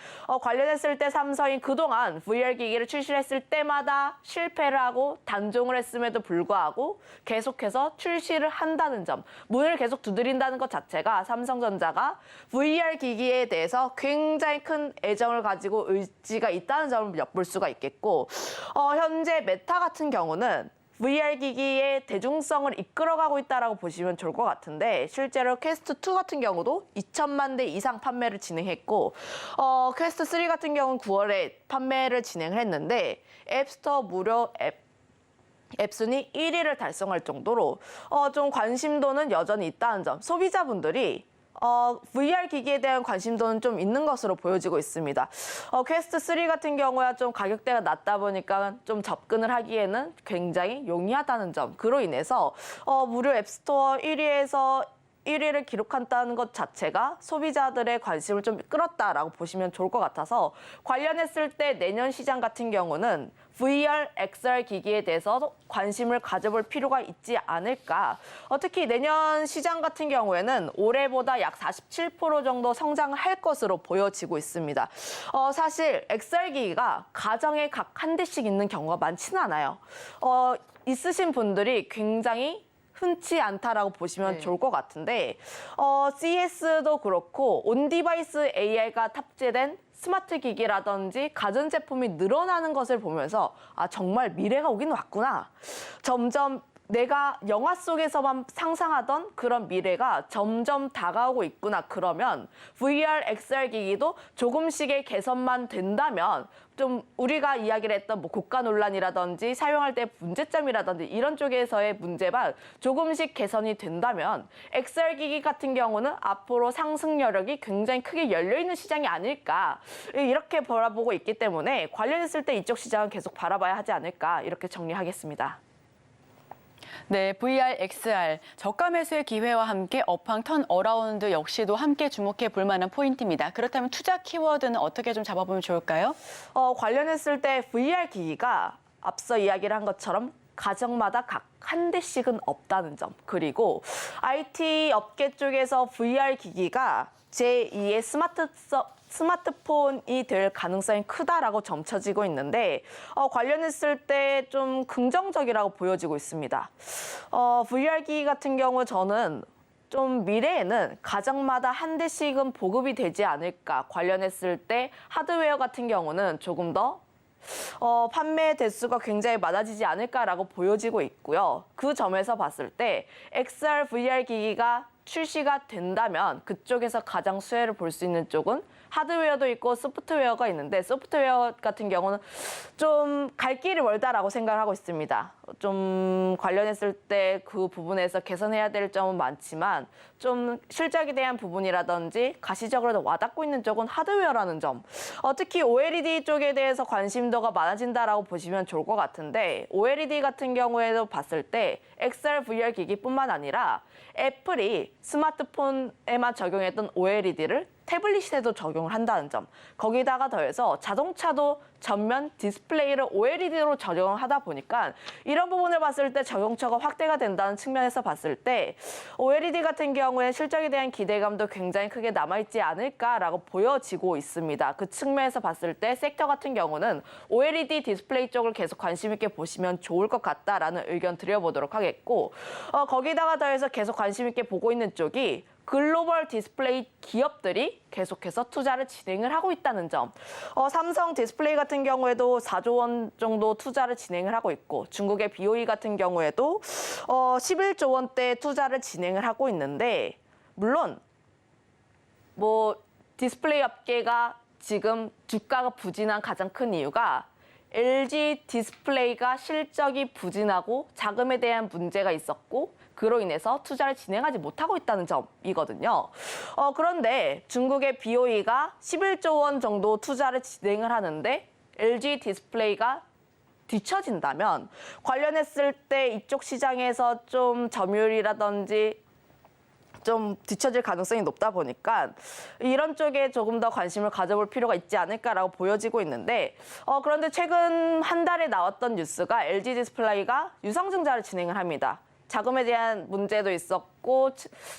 관련했을 때 삼성이 그동안 VR 기기를 출시했을 때마다 실패를 하고 단종을 했음에도 불구하고 계속해서 출시를 한다는 점 문을 계속 두드린다는 것 자체가 삼성전자가 VR 기기에 대해서 굉장히 큰 애정을 가지고 의지가 있다는 점을 엿볼 수가 있겠고 현재 메타 같은 경우는 VR 기기의 대중성을 이끌어가고 있다라고 보시면 좋을 것 같은데 실제로 퀘스트 2 같은 경우도 2천만 대 이상 판매를 진행했고 퀘스트 3 같은 경우는 9월에 판매를 진행을 했는데 앱스토어 무료 앱 순위 1위를 달성할 정도로 좀 관심도는 여전히 있다는 점 소비자분들이 VR 기기에 대한 관심도는 좀 있는 것으로 보여지고 있습니다. 퀘스트 3 같은 경우야 좀 가격대가 낮다 보니까 좀 접근을 하기에는 굉장히 용이하다는 점. 그로 인해서 무료 앱스토어 1위에서 1위를 기록한다는 것 자체가 소비자들의 관심을 좀 끌었다라고 보시면 좋을 것 같아서 관련했을 때 내년 시장 같은 경우는 VR, XR 기기에 대해서 관심을 가져볼 필요가 있지 않을까. 특히 내년 시장 같은 경우에는 올해보다 약 47% 정도 성장할 것으로 보여지고 있습니다. 사실 XR 기기가 가정에 각 한 대씩 있는 경우가 많지는 않아요. 있으신 분들이 굉장히 흔치 않다라고 보시면 좋을 것 같은데 CES도 그렇고 온디바이스 AI가 탑재된 스마트 기기라든지 가전제품이 늘어나는 것을 보면서 아 정말 미래가 오긴 왔구나. 점점 내가 영화 속에서만 상상하던 그런 미래가 점점 다가오고 있구나. 그러면 VR, XR 기기도 조금씩의 개선만 된다면 좀 우리가 이야기를 했던 뭐 고가 논란이라든지 사용할 때 문제점이라든지 이런 쪽에서의 문제만 조금씩 개선이 된다면 XR 기기 같은 경우는 앞으로 상승 여력이 굉장히 크게 열려있는 시장이 아닐까 이렇게 바라보고 있기 때문에 관련했을 때 이쪽 시장은 계속 바라봐야 하지 않을까 이렇게 정리하겠습니다. 네, VR, XR 저가 매수의 기회와 함께 업황 턴 어라운드 역시도 함께 주목해 볼 만한 포인트입니다. 그렇다면 투자 키워드는 어떻게 좀 잡아보면 좋을까요? 관련했을 때 VR 기기가 앞서 이야기를 한 것처럼 가정마다 각 한 대씩은 없다는 점. 그리고 IT 업계 쪽에서 VR 기기가 제2의 스마트폰이 될 가능성이 크다라고 점쳐지고 있는데 관련했을 때 좀 긍정적이라고 보여지고 있습니다. VR 기기 같은 경우 저는 좀 미래에는 가정마다 한 대씩은 보급이 되지 않을까. 관련했을 때 하드웨어 같은 경우는 조금 더 판매 대수가 굉장히 많아지지 않을까라고 보여지고 있고요. 그 점에서 봤을 때 XR, VR 기기가 출시가 된다면 그쪽에서 가장 수혜를 볼 수 있는 쪽은 하드웨어도 있고 소프트웨어가 있는데 소프트웨어 같은 경우는 좀 갈 길이 멀다라고 생각을 하고 있습니다. 좀 관련했을 때 그 부분에서 개선해야 될 점은 많지만 좀 실적에 대한 부분이라든지 가시적으로 와닿고 있는 쪽은 하드웨어라는 점. 특히 OLED 쪽에 대해서 관심도가 많아진다라고 보시면 좋을 것 같은데 OLED 같은 경우에도 봤을 때 XR, VR 기기뿐만 아니라 애플이 스마트폰에만 적용했던 OLED를 태블릿에도 적용을 한다는 점. 거기다가 더해서 자동차도 전면 디스플레이를 OLED로 적용을 하다 보니까 이런 부분을 봤을 때 적용처가 확대가 된다는 측면에서 봤을 때 OLED 같은 경우에 실적에 대한 기대감도 굉장히 크게 남아있지 않을까라고 보여지고 있습니다. 그 측면에서 봤을 때 섹터 같은 경우는 OLED 디스플레이 쪽을 계속 관심 있게 보시면 좋을 것 같다라는 의견 드려보도록 하겠고 거기다가 더해서 계속 관심 있게 보고 있는 쪽이 글로벌 디스플레이 기업들이 계속해서 투자를 진행을 하고 있다는 점. 삼성 디스플레이 같은 경우에도 4조 원 정도 투자를 진행을 하고 있고 중국의 BOE 같은 경우에도 11조 원대 투자를 진행을 하고 있는데 물론 뭐 디스플레이 업계가 지금 주가가 부진한 가장 큰 이유가 LG 디스플레이가 실적이 부진하고 자금에 대한 문제가 있었고 그로 인해서 투자를 진행하지 못하고 있다는 점이거든요. 그런데 중국의 BOE가 11조 원 정도 투자를 진행을 하는데 LG 디스플레이가 뒤처진다면 관련했을 때 이쪽 시장에서 좀 점유율이라든지 좀 뒤처질 가능성이 높다 보니까 이런 쪽에 조금 더 관심을 가져볼 필요가 있지 않을까라고 보여지고 있는데 그런데 최근 한 달에 나왔던 뉴스가 LG 디스플레이가 유상증자를 진행을 합니다. 자금에 대한 문제도 있었고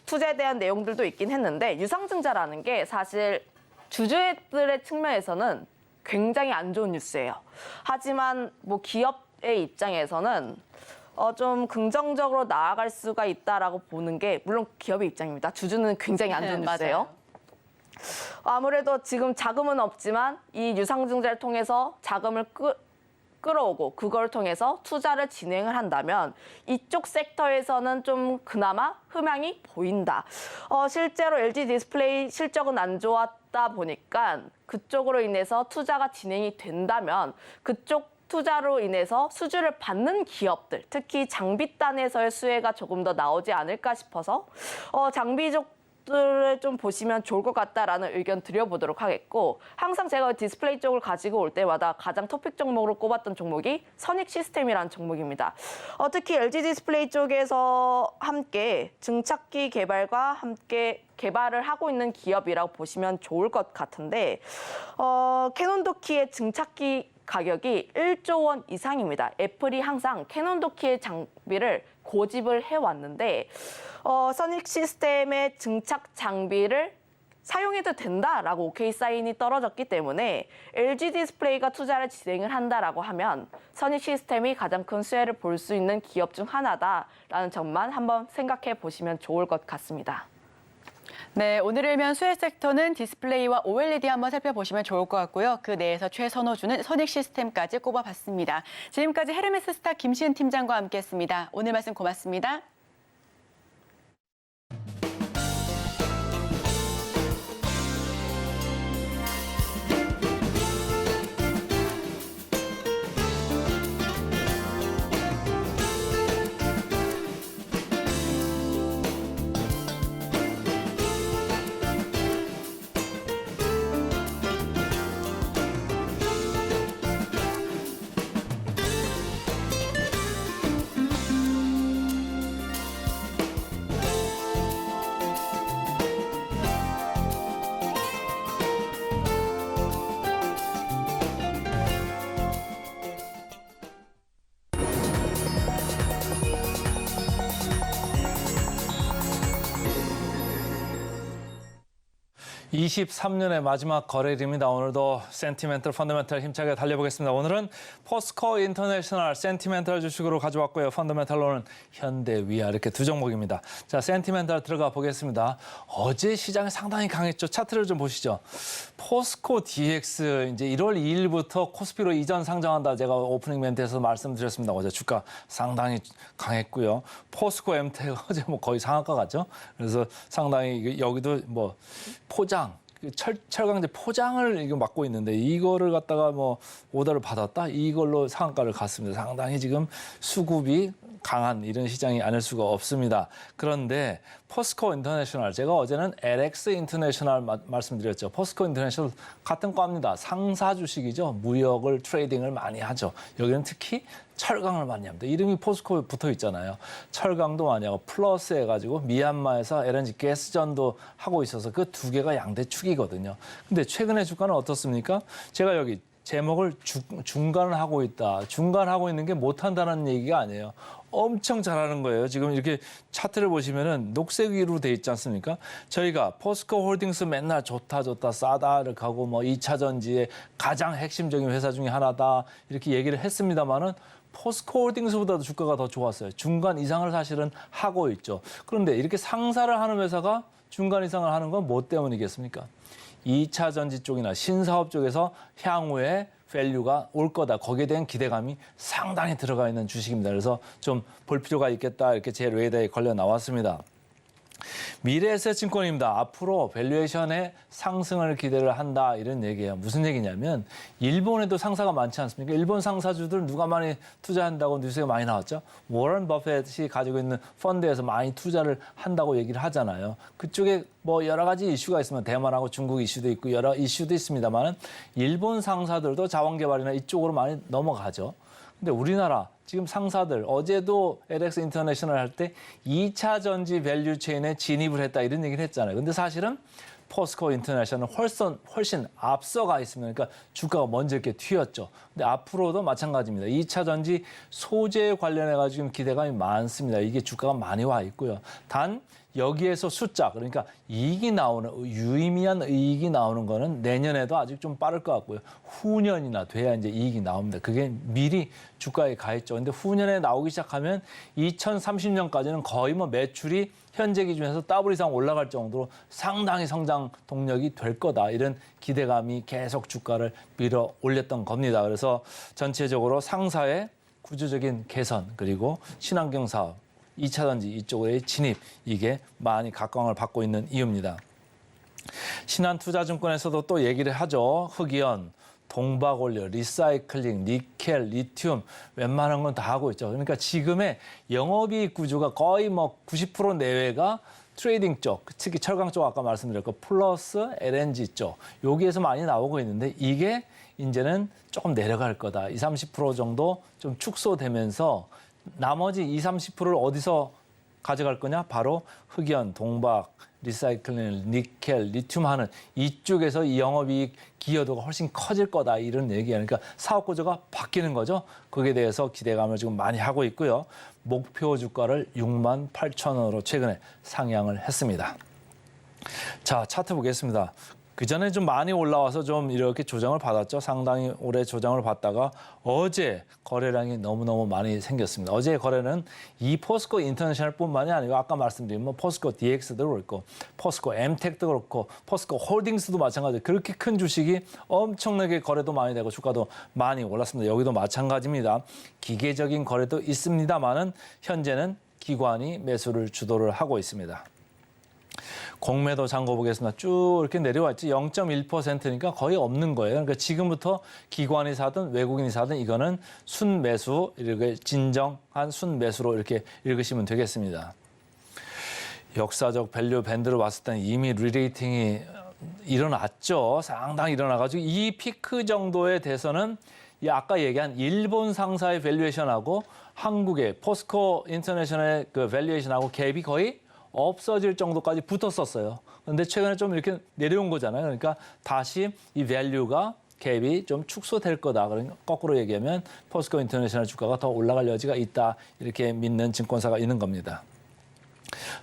투자에 대한 내용들도 있긴 했는데 유상증자라는 게 사실 주주들의 측면에서는 굉장히 안 좋은 뉴스예요. 하지만 뭐 기업의 입장에서는 좀 긍정적으로 나아갈 수가 있다라고 보는 게 물론 기업의 입장입니다. 주주는 굉장히 안 좋은 뉴스예요. 아무래도 지금 자금은 없지만 이 유상증자를 통해서 자금을 끌어오고 그걸 통해서 투자를 진행을 한다면 이쪽 섹터에서는 좀 그나마 희망이 보인다. 실제로 LG 디스플레이 실적은 안 좋았다 보니까 그쪽으로 인해서 투자가 진행이 된다면 그쪽 투자로 인해서 수주를 받는 기업들, 특히 장비단에서의 수혜가 조금 더 나오지 않을까 싶어서 장비 것들을 좀 보시면 좋을 것 같다라는 의견 드려보도록 하겠고, 항상 제가 디스플레이 쪽을 가지고 올 때마다 가장 토픽 종목으로 꼽았던 종목이 선익 시스템이라는 종목입니다. 특히 LG 디스플레이 쪽에서 함께 증착기 개발과 함께 개발을 하고 있는 기업이라고 보시면 좋을 것 같은데, 캐논 도키의 증착기 가격이 1조 원 이상입니다. 애플이 항상 캐논 도키의 장비를 고집을 해왔는데, 선익 시스템의 증착 장비를 사용해도 된다라고 오케이 사인이 떨어졌기 때문에 LG 디스플레이가 투자를 진행을 한다라고 하면 선익 시스템이 가장 큰 수혜를 볼 수 있는 기업 중 하나다라는 점만 한번 생각해 보시면 좋을 것 같습니다. 네, 오늘 일면 수혜 섹터는 디스플레이와 OLED 한번 살펴보시면 좋을 것 같고요. 그 내에서 최선호주는 선익 시스템까지 꼽아봤습니다. 지금까지 헤르메스 스타 김시은 팀장과 함께했습니다. 오늘 말씀 고맙습니다. (23년의) 마지막 거래일입니다. 오늘도 센티멘털, 펀더멘털 힘차게 달려보겠습니다. 오늘은 포스코 인터내셔널 센티멘털 주식으로 가져왔고요. 펀더멘털로는 현대, 위아 이렇게 두 종목입니다. 자, 센티멘털 들어가 보겠습니다. 어제 시장이 상당히 강했죠. 차트를 좀 보시죠. 포스코 DX 이제 1월 2일부터 코스피로 이전 상장한다. 제가 오프닝 멘트에서 말씀드렸습니다. 어제 주가 상당히 강했고요. 포스코 MTEK 어제 뭐 거의 상한가 같죠. 그래서 상당히 여기도 뭐 포장, 철강제 포장을 이거 맡고 있는데 이거를 갖다가 뭐 오더를 받았다 이걸로 상한가를 갔습니다. 상당히 지금 수급이 강한 이런 시장이 아닐 수가 없습니다. 그런데 포스코 인터내셔널, 제가 어제는 LX 인터내셔널 말씀드렸죠. 포스코 인터내셔널 같은 과입니다. 상사 주식이죠. 무역을 트레이딩을 많이 하죠. 여기는 특히 철강을 많이 합니다. 이름이 포스코에 붙어 있잖아요. 철강도 많이 하고 플러스 해가지고 미얀마에서 LNG 가스전도 하고 있어서 그 두 개가 양대축이거든요. 근데 최근에 주가는 어떻습니까? 제가 여기 제목을 중간을 하고 있다. 중간하고 있는 게 못한다는 얘기가 아니에요. 엄청 잘하는 거예요. 지금 이렇게 차트를 보시면은 녹색 위로 돼 있지 않습니까? 저희가 포스코 홀딩스 맨날 좋다 싸다 이렇게 하고 뭐 2차 전지의 가장 핵심적인 회사 중에 하나다 이렇게 얘기를 했습니다만은 포스코 홀딩스보다도 주가가 더 좋았어요. 중간 이상을 사실은 하고 있죠. 그런데 이렇게 상사를 하는 회사가 중간 이상을 하는 건 뭐 때문이겠습니까? 2차 전지 쪽이나 신사업 쪽에서 향후에 밸류가 올 거다. 거기에 대한 기대감이 상당히 들어가 있는 주식입니다. 그래서 좀 볼 필요가 있겠다. 이렇게 제 레이더에 걸려 나왔습니다. 미래에셋증권입니다. 앞으로 밸류에이션의 상승을 기대를 한다 이런 얘기예요. 무슨 얘기냐면 일본에도 상사가 많지 않습니까? 일본 상사주들 누가 많이 투자한다고 뉴스에 많이 나왔죠. 워런 버핏이 가지고 있는 펀드에서 많이 투자를 한다고 얘기를 하잖아요. 그쪽에 뭐 여러 가지 이슈가 있으면 대만하고 중국 이슈도 있고 여러 이슈도 있습니다만은 일본 상사들도 자원개발이나 이쪽으로 많이 넘어가죠. 근데 우리나라 지금 상사들 어제도 LX 인터내셔널 할 때 2차 전지 밸류 체인에 진입을 했다 이런 얘기를 했잖아요. 근데 사실은 포스코 인터내셔널 훨씬 앞서가 있습니다. 그러니까 주가가 먼저 이렇게 튀었죠. 근데 앞으로도 마찬가지입니다. 2차 전지 소재 관련해 가지고 기대감이 많습니다. 이게 주가가 많이 와 있고요. 단 여기에서 숫자, 그러니까 이익이 나오는, 유의미한 이익이 나오는 거는 내년에도 아직 좀 빠를 것 같고요. 후년이나 돼야 이제 이익이 나옵니다. 그게 미리 주가에 가 있죠. 근데 후년에 나오기 시작하면 2030년까지는 거의 뭐 매출이 현재 기준에서 더블 이상 올라갈 정도로 상당히 성장 동력이 될 거다. 이런 기대감이 계속 주가를 밀어 올렸던 겁니다. 그래서 전체적으로 상사의 구조적인 개선, 그리고 친환경 사업, 2차 전지 이쪽의 진입, 이게 많이 각광을 받고 있는 이유입니다. 신한투자증권에서도 또 얘기를 하죠. 흑이온, 동박올려, 리사이클링, 니켈, 리튬 웬만한 건 다 하고 있죠. 그러니까 지금의 영업이익 구조가 거의 뭐 90% 내외가 트레이딩 쪽, 특히 철강 쪽 아까 말씀드렸고 플러스 LNG 쪽 여기에서 많이 나오고 있는데 이게 이제는 조금 내려갈 거다. 20, 30% 정도 좀 축소되면서 나머지 20, 30%를 어디서 가져갈 거냐? 바로 흑연, 동박, 리사이클링, 니켈, 리튬 하는 이쪽에서 이 영업이익 기여도가 훨씬 커질 거다 이런 얘기예요. 그러니까 사업 구조가 바뀌는 거죠. 거기에 대해서 기대감을 지금 많이 하고 있고요. 목표 주가를 68,000원으로 최근에 상향을 했습니다. 자, 차트 보겠습니다. 그전에 좀 많이 올라와서 좀 이렇게 조정을 받았죠. 상당히 오래 조정을 받다가 어제 거래량이 너무너무 많이 생겼습니다. 어제 거래는 이 포스코 인터내셔널뿐만이 아니고 아까 말씀드린 뭐 포스코 DX도 그렇고 포스코 엠텍도 그렇고 포스코 홀딩스도 마찬가지로 그렇게 큰 주식이 엄청나게 거래도 많이 되고 주가도 많이 올랐습니다. 여기도 마찬가지입니다. 기계적인 거래도 있습니다만은 현재는 기관이 매수를 주도를 하고 있습니다. 공매도 잔고 보겠습니다. 쭉 이렇게 내려와 있지 0.1%니까 거의 없는 거예요. 그러니까 지금부터 기관이 사든 외국인이 사든 이거는 순매수, 이렇게 진정한 순매수로 이렇게 읽으시면 되겠습니다. 역사적 밸류 밴드로 봤을 때는 이미 리레이팅이 일어났죠. 상당히 일어나가지고 이 피크 정도에 대해서는 아까 얘기한 일본 상사의 밸류에이션하고 한국의 포스코 인터내셔널의 그 밸류에이션하고 갭이 거의 없어질 정도까지 붙었었어요. 그런데 최근에 좀 이렇게 내려온 거잖아요. 그러니까 다시 이 밸류가 갭이 좀 축소될 거다. 그러니까 거꾸로 얘기하면 포스코 인터내셔널 주가가 더 올라갈 여지가 있다. 이렇게 믿는 증권사가 있는 겁니다.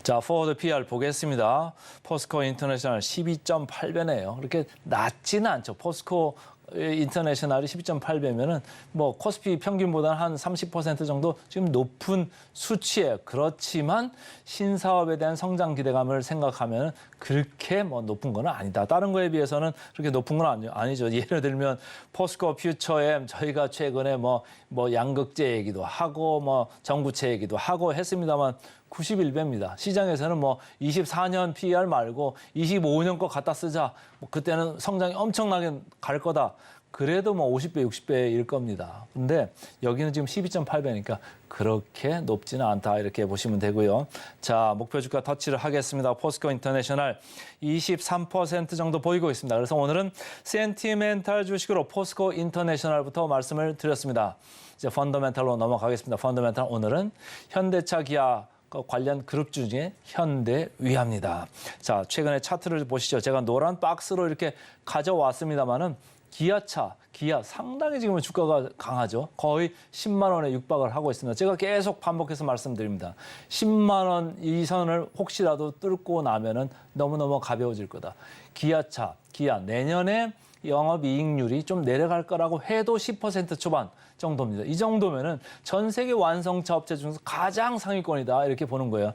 자, 포워드 PR 보겠습니다. 포스코 인터내셔널 12.8배네요. 그렇게 낮지는 않죠. 포스코 인터내셔널이 12.8배면은 뭐 코스피 평균보다는 한 30% 정도 지금 높은 수치예요. 그렇지만 신사업에 대한 성장 기대감을 생각하면 그렇게 뭐 높은 건 아니다. 다른 거에 비해서는 그렇게 높은 건 아니죠. 예를 들면 포스코 퓨처엠 저희가 최근에 뭐 양극재 얘기도 하고 뭐 전구체 얘기도 하고 했습니다만 91배입니다. 시장에서는 뭐 24년 PER 말고 25년 거 갖다 쓰자. 뭐 그때는 성장이 엄청나게 갈 거다. 그래도 뭐 50배, 60배일 겁니다. 근데 여기는 지금 12.8배니까 그렇게 높지는 않다. 이렇게 보시면 되고요. 자, 목표 주가 터치를 하겠습니다. 포스코 인터내셔널 23% 정도 보이고 있습니다. 그래서 오늘은 센티멘탈 주식으로 포스코 인터내셔널부터 말씀을 드렸습니다. 이제 펀더멘탈로 넘어가겠습니다. 펀더멘탈 오늘은 현대차, 기아 관련 그룹 중에 현대위아입니다. 자, 최근에 차트를 보시죠. 제가 노란 박스로 이렇게 가져왔습니다만은 기아차, 기아 상당히 지금 주가가 강하죠. 거의 10만 원에 육박을 하고 있습니다. 제가 계속 반복해서 말씀드립니다. 10만 원 이 선을 혹시라도 뚫고 나면은 너무너무 가벼워질 거다. 기아차, 기아 내년에 영업이익률이 좀 내려갈 거라고 해도 10% 초반 정도입니다. 이 정도면은 전 세계 완성차 업체 중에서 가장 상위권이다 이렇게 보는 거예요.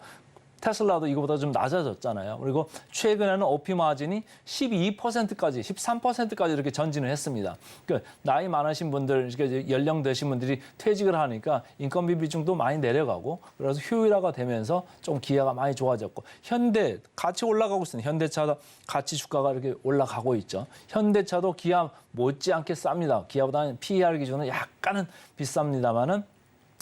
테슬라도 이거보다 좀 낮아졌잖아요. 그리고 최근에는 OP 마진이 12%까지, 13%까지 이렇게 전진을 했습니다. 그러니까 나이 많으신 분들, 연령 드신 분들이 퇴직을 하니까 인건비 비중도 많이 내려가고 그래서 효율화가 되면서 좀 기아가 많이 좋아졌고 현대 같이 올라가고 있습니다. 현대차도 같이 주가가 이렇게 올라가고 있죠. 현대차도 기아 못지않게 쌉니다. 기아보다는 PER 기준은 약간은 비쌉니다만은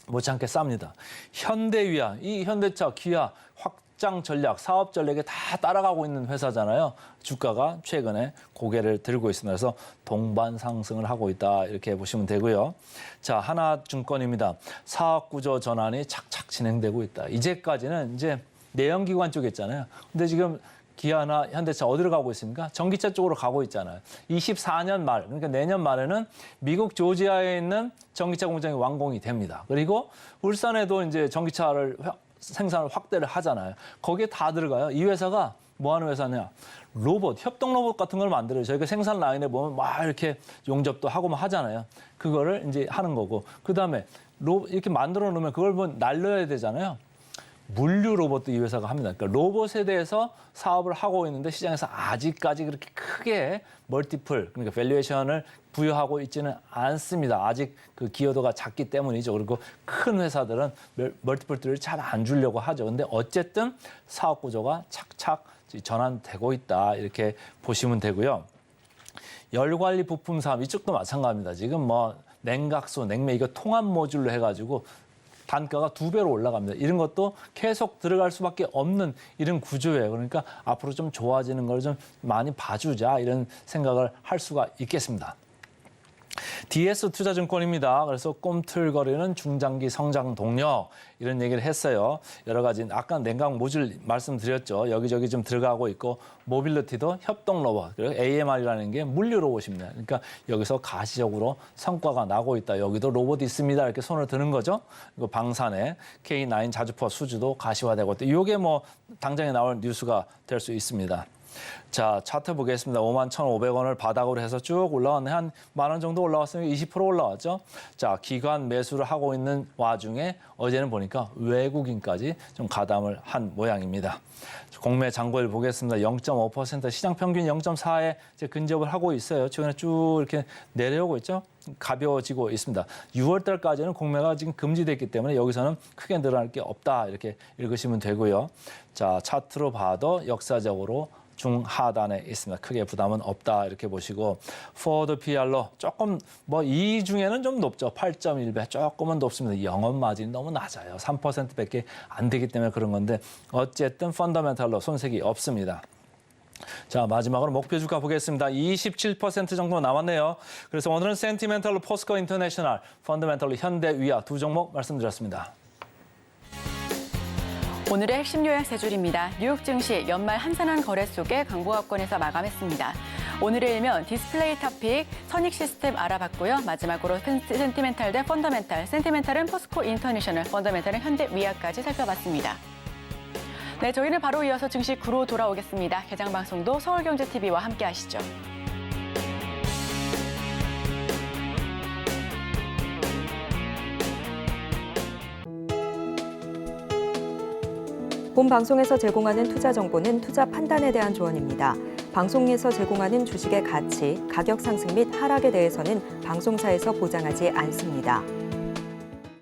못지않게 쌉니다. 현대위아, 이 현대차, 기아 확장 전략, 사업 전략에 다 따라가고 있는 회사잖아요. 주가가 최근에 고개를 들고 있습니다. 그래서 동반 상승을 하고 있다 이렇게 보시면 되고요. 자, 하나증권입니다. 사업 구조 전환이 착착 진행되고 있다. 이제까지는 이제 내연기관 쪽에 있잖아요. 근데 지금 기아나 현대차 어디로 가고 있습니까? 전기차 쪽으로 가고 있잖아요. 24년 말, 그러니까 내년 말에는 미국 조지아에 있는 전기차 공장이 완공이 됩니다. 그리고 울산에도 이제 전기차를 생산을 확대를 하잖아요. 거기에 다 들어가요. 이 회사가 뭐 하는 회사냐? 로봇, 협동 로봇 같은 걸 만들어요. 저희가 생산 라인에 보면 막 이렇게 용접도 하고 막 하잖아요. 그거를 이제 하는 거고. 그 다음에 이렇게 만들어 놓으면 그걸 뭐 날려야 되잖아요. 물류 로봇도 이 회사가 합니다. 그러니까 로봇에 대해서 사업을 하고 있는데 시장에서 아직까지 그렇게 크게 멀티플, 그러니까 밸류에이션을 부여하고 있지는 않습니다. 아직 그 기여도가 작기 때문이죠. 그리고 큰 회사들은 멀티플들을 잘 안 주려고 하죠. 근데 어쨌든 사업 구조가 착착 전환되고 있다. 이렇게 보시면 되고요. 열관리 부품 사업 이쪽도 마찬가지입니다. 지금 뭐 냉각수, 냉매 이거 통합 모듈로 해가지고 단가가 2배로 올라갑니다. 이런 것도 계속 들어갈 수밖에 없는 이런 구조예요. 그러니까 앞으로 좀 좋아지는 걸 좀 많이 봐주자 이런 생각을 할 수가 있겠습니다. DS 투자증권입니다. 그래서 꿈틀거리는 중장기 성장 동력 이런 얘기를 했어요. 여러 가지 아까 냉각 모듈 말씀드렸죠. 여기저기 좀 들어가고 있고 모빌리티도 협동 로봇 그리고 AMR이라는 게 물류 로봇입니다. 그러니까 여기서 가시적으로 성과가 나고 있다. 여기도 로봇이 있습니다. 이렇게 손을 드는 거죠. 그리고 방산의 K9 자주포 수주도 가시화되고 있다. 이게 뭐 당장에 나올 뉴스가 될 수 있습니다. 자, 차트 보겠습니다. 51,500원을 바닥으로 해서 쭉 올라왔네. 한 10,000원 정도 올라왔으면 20% 올라왔죠. 자, 기관 매수를 하고 있는 와중에 어제는 보니까 외국인까지 좀 가담을 한 모양입니다. 공매 잔고일 보겠습니다. 0.5% 시장 평균 0.4에 이제 근접을 하고 있어요. 최근에 쭉 이렇게 내려오고 있죠. 가벼워지고 있습니다. 6월 달까지는 공매가 지금 금지됐기 때문에 여기서는 크게 늘어날 게 없다. 이렇게 읽으시면 되고요. 자, 차트로 봐도 역사적으로 중하단에 있습니다. 크게 부담은 없다 이렇게 보시고 포워드 PR로 조금 뭐 이 중에는 좀 높죠. 8.1배 조금은 높습니다. 영업 마진이 너무 낮아요. 3%밖에 안 되기 때문에 그런 건데 어쨌든 펀더멘탈로 손색이 없습니다. 자, 마지막으로 목표 주가 보겠습니다. 27% 정도 남았네요. 그래서 오늘은 센티멘탈로 포스코 인터내셔널, 펀더멘탈로 현대 위아 두 종목 말씀드렸습니다. 오늘의 핵심 요약 세 줄입니다. 뉴욕 증시 연말 한산한 거래 속에 강보합권에서 마감했습니다. 오늘의 일면 디스플레이 토픽, 선익 시스템 알아봤고요. 마지막으로 센티멘탈 대 펀더멘탈, 센티멘탈은 포스코 인터내셔널, 펀더멘탈은 현대 위아까지 살펴봤습니다. 네, 저희는 바로 이어서 증시 구로 돌아오겠습니다. 개장 방송도 서울경제TV와 함께 하시죠. 본 방송에서 제공하는 투자 정보는 투자 판단에 대한 조언입니다. 방송에서 제공하는 주식의 가치, 가격 상승 및 하락에 대해서는 방송사에서 보장하지 않습니다.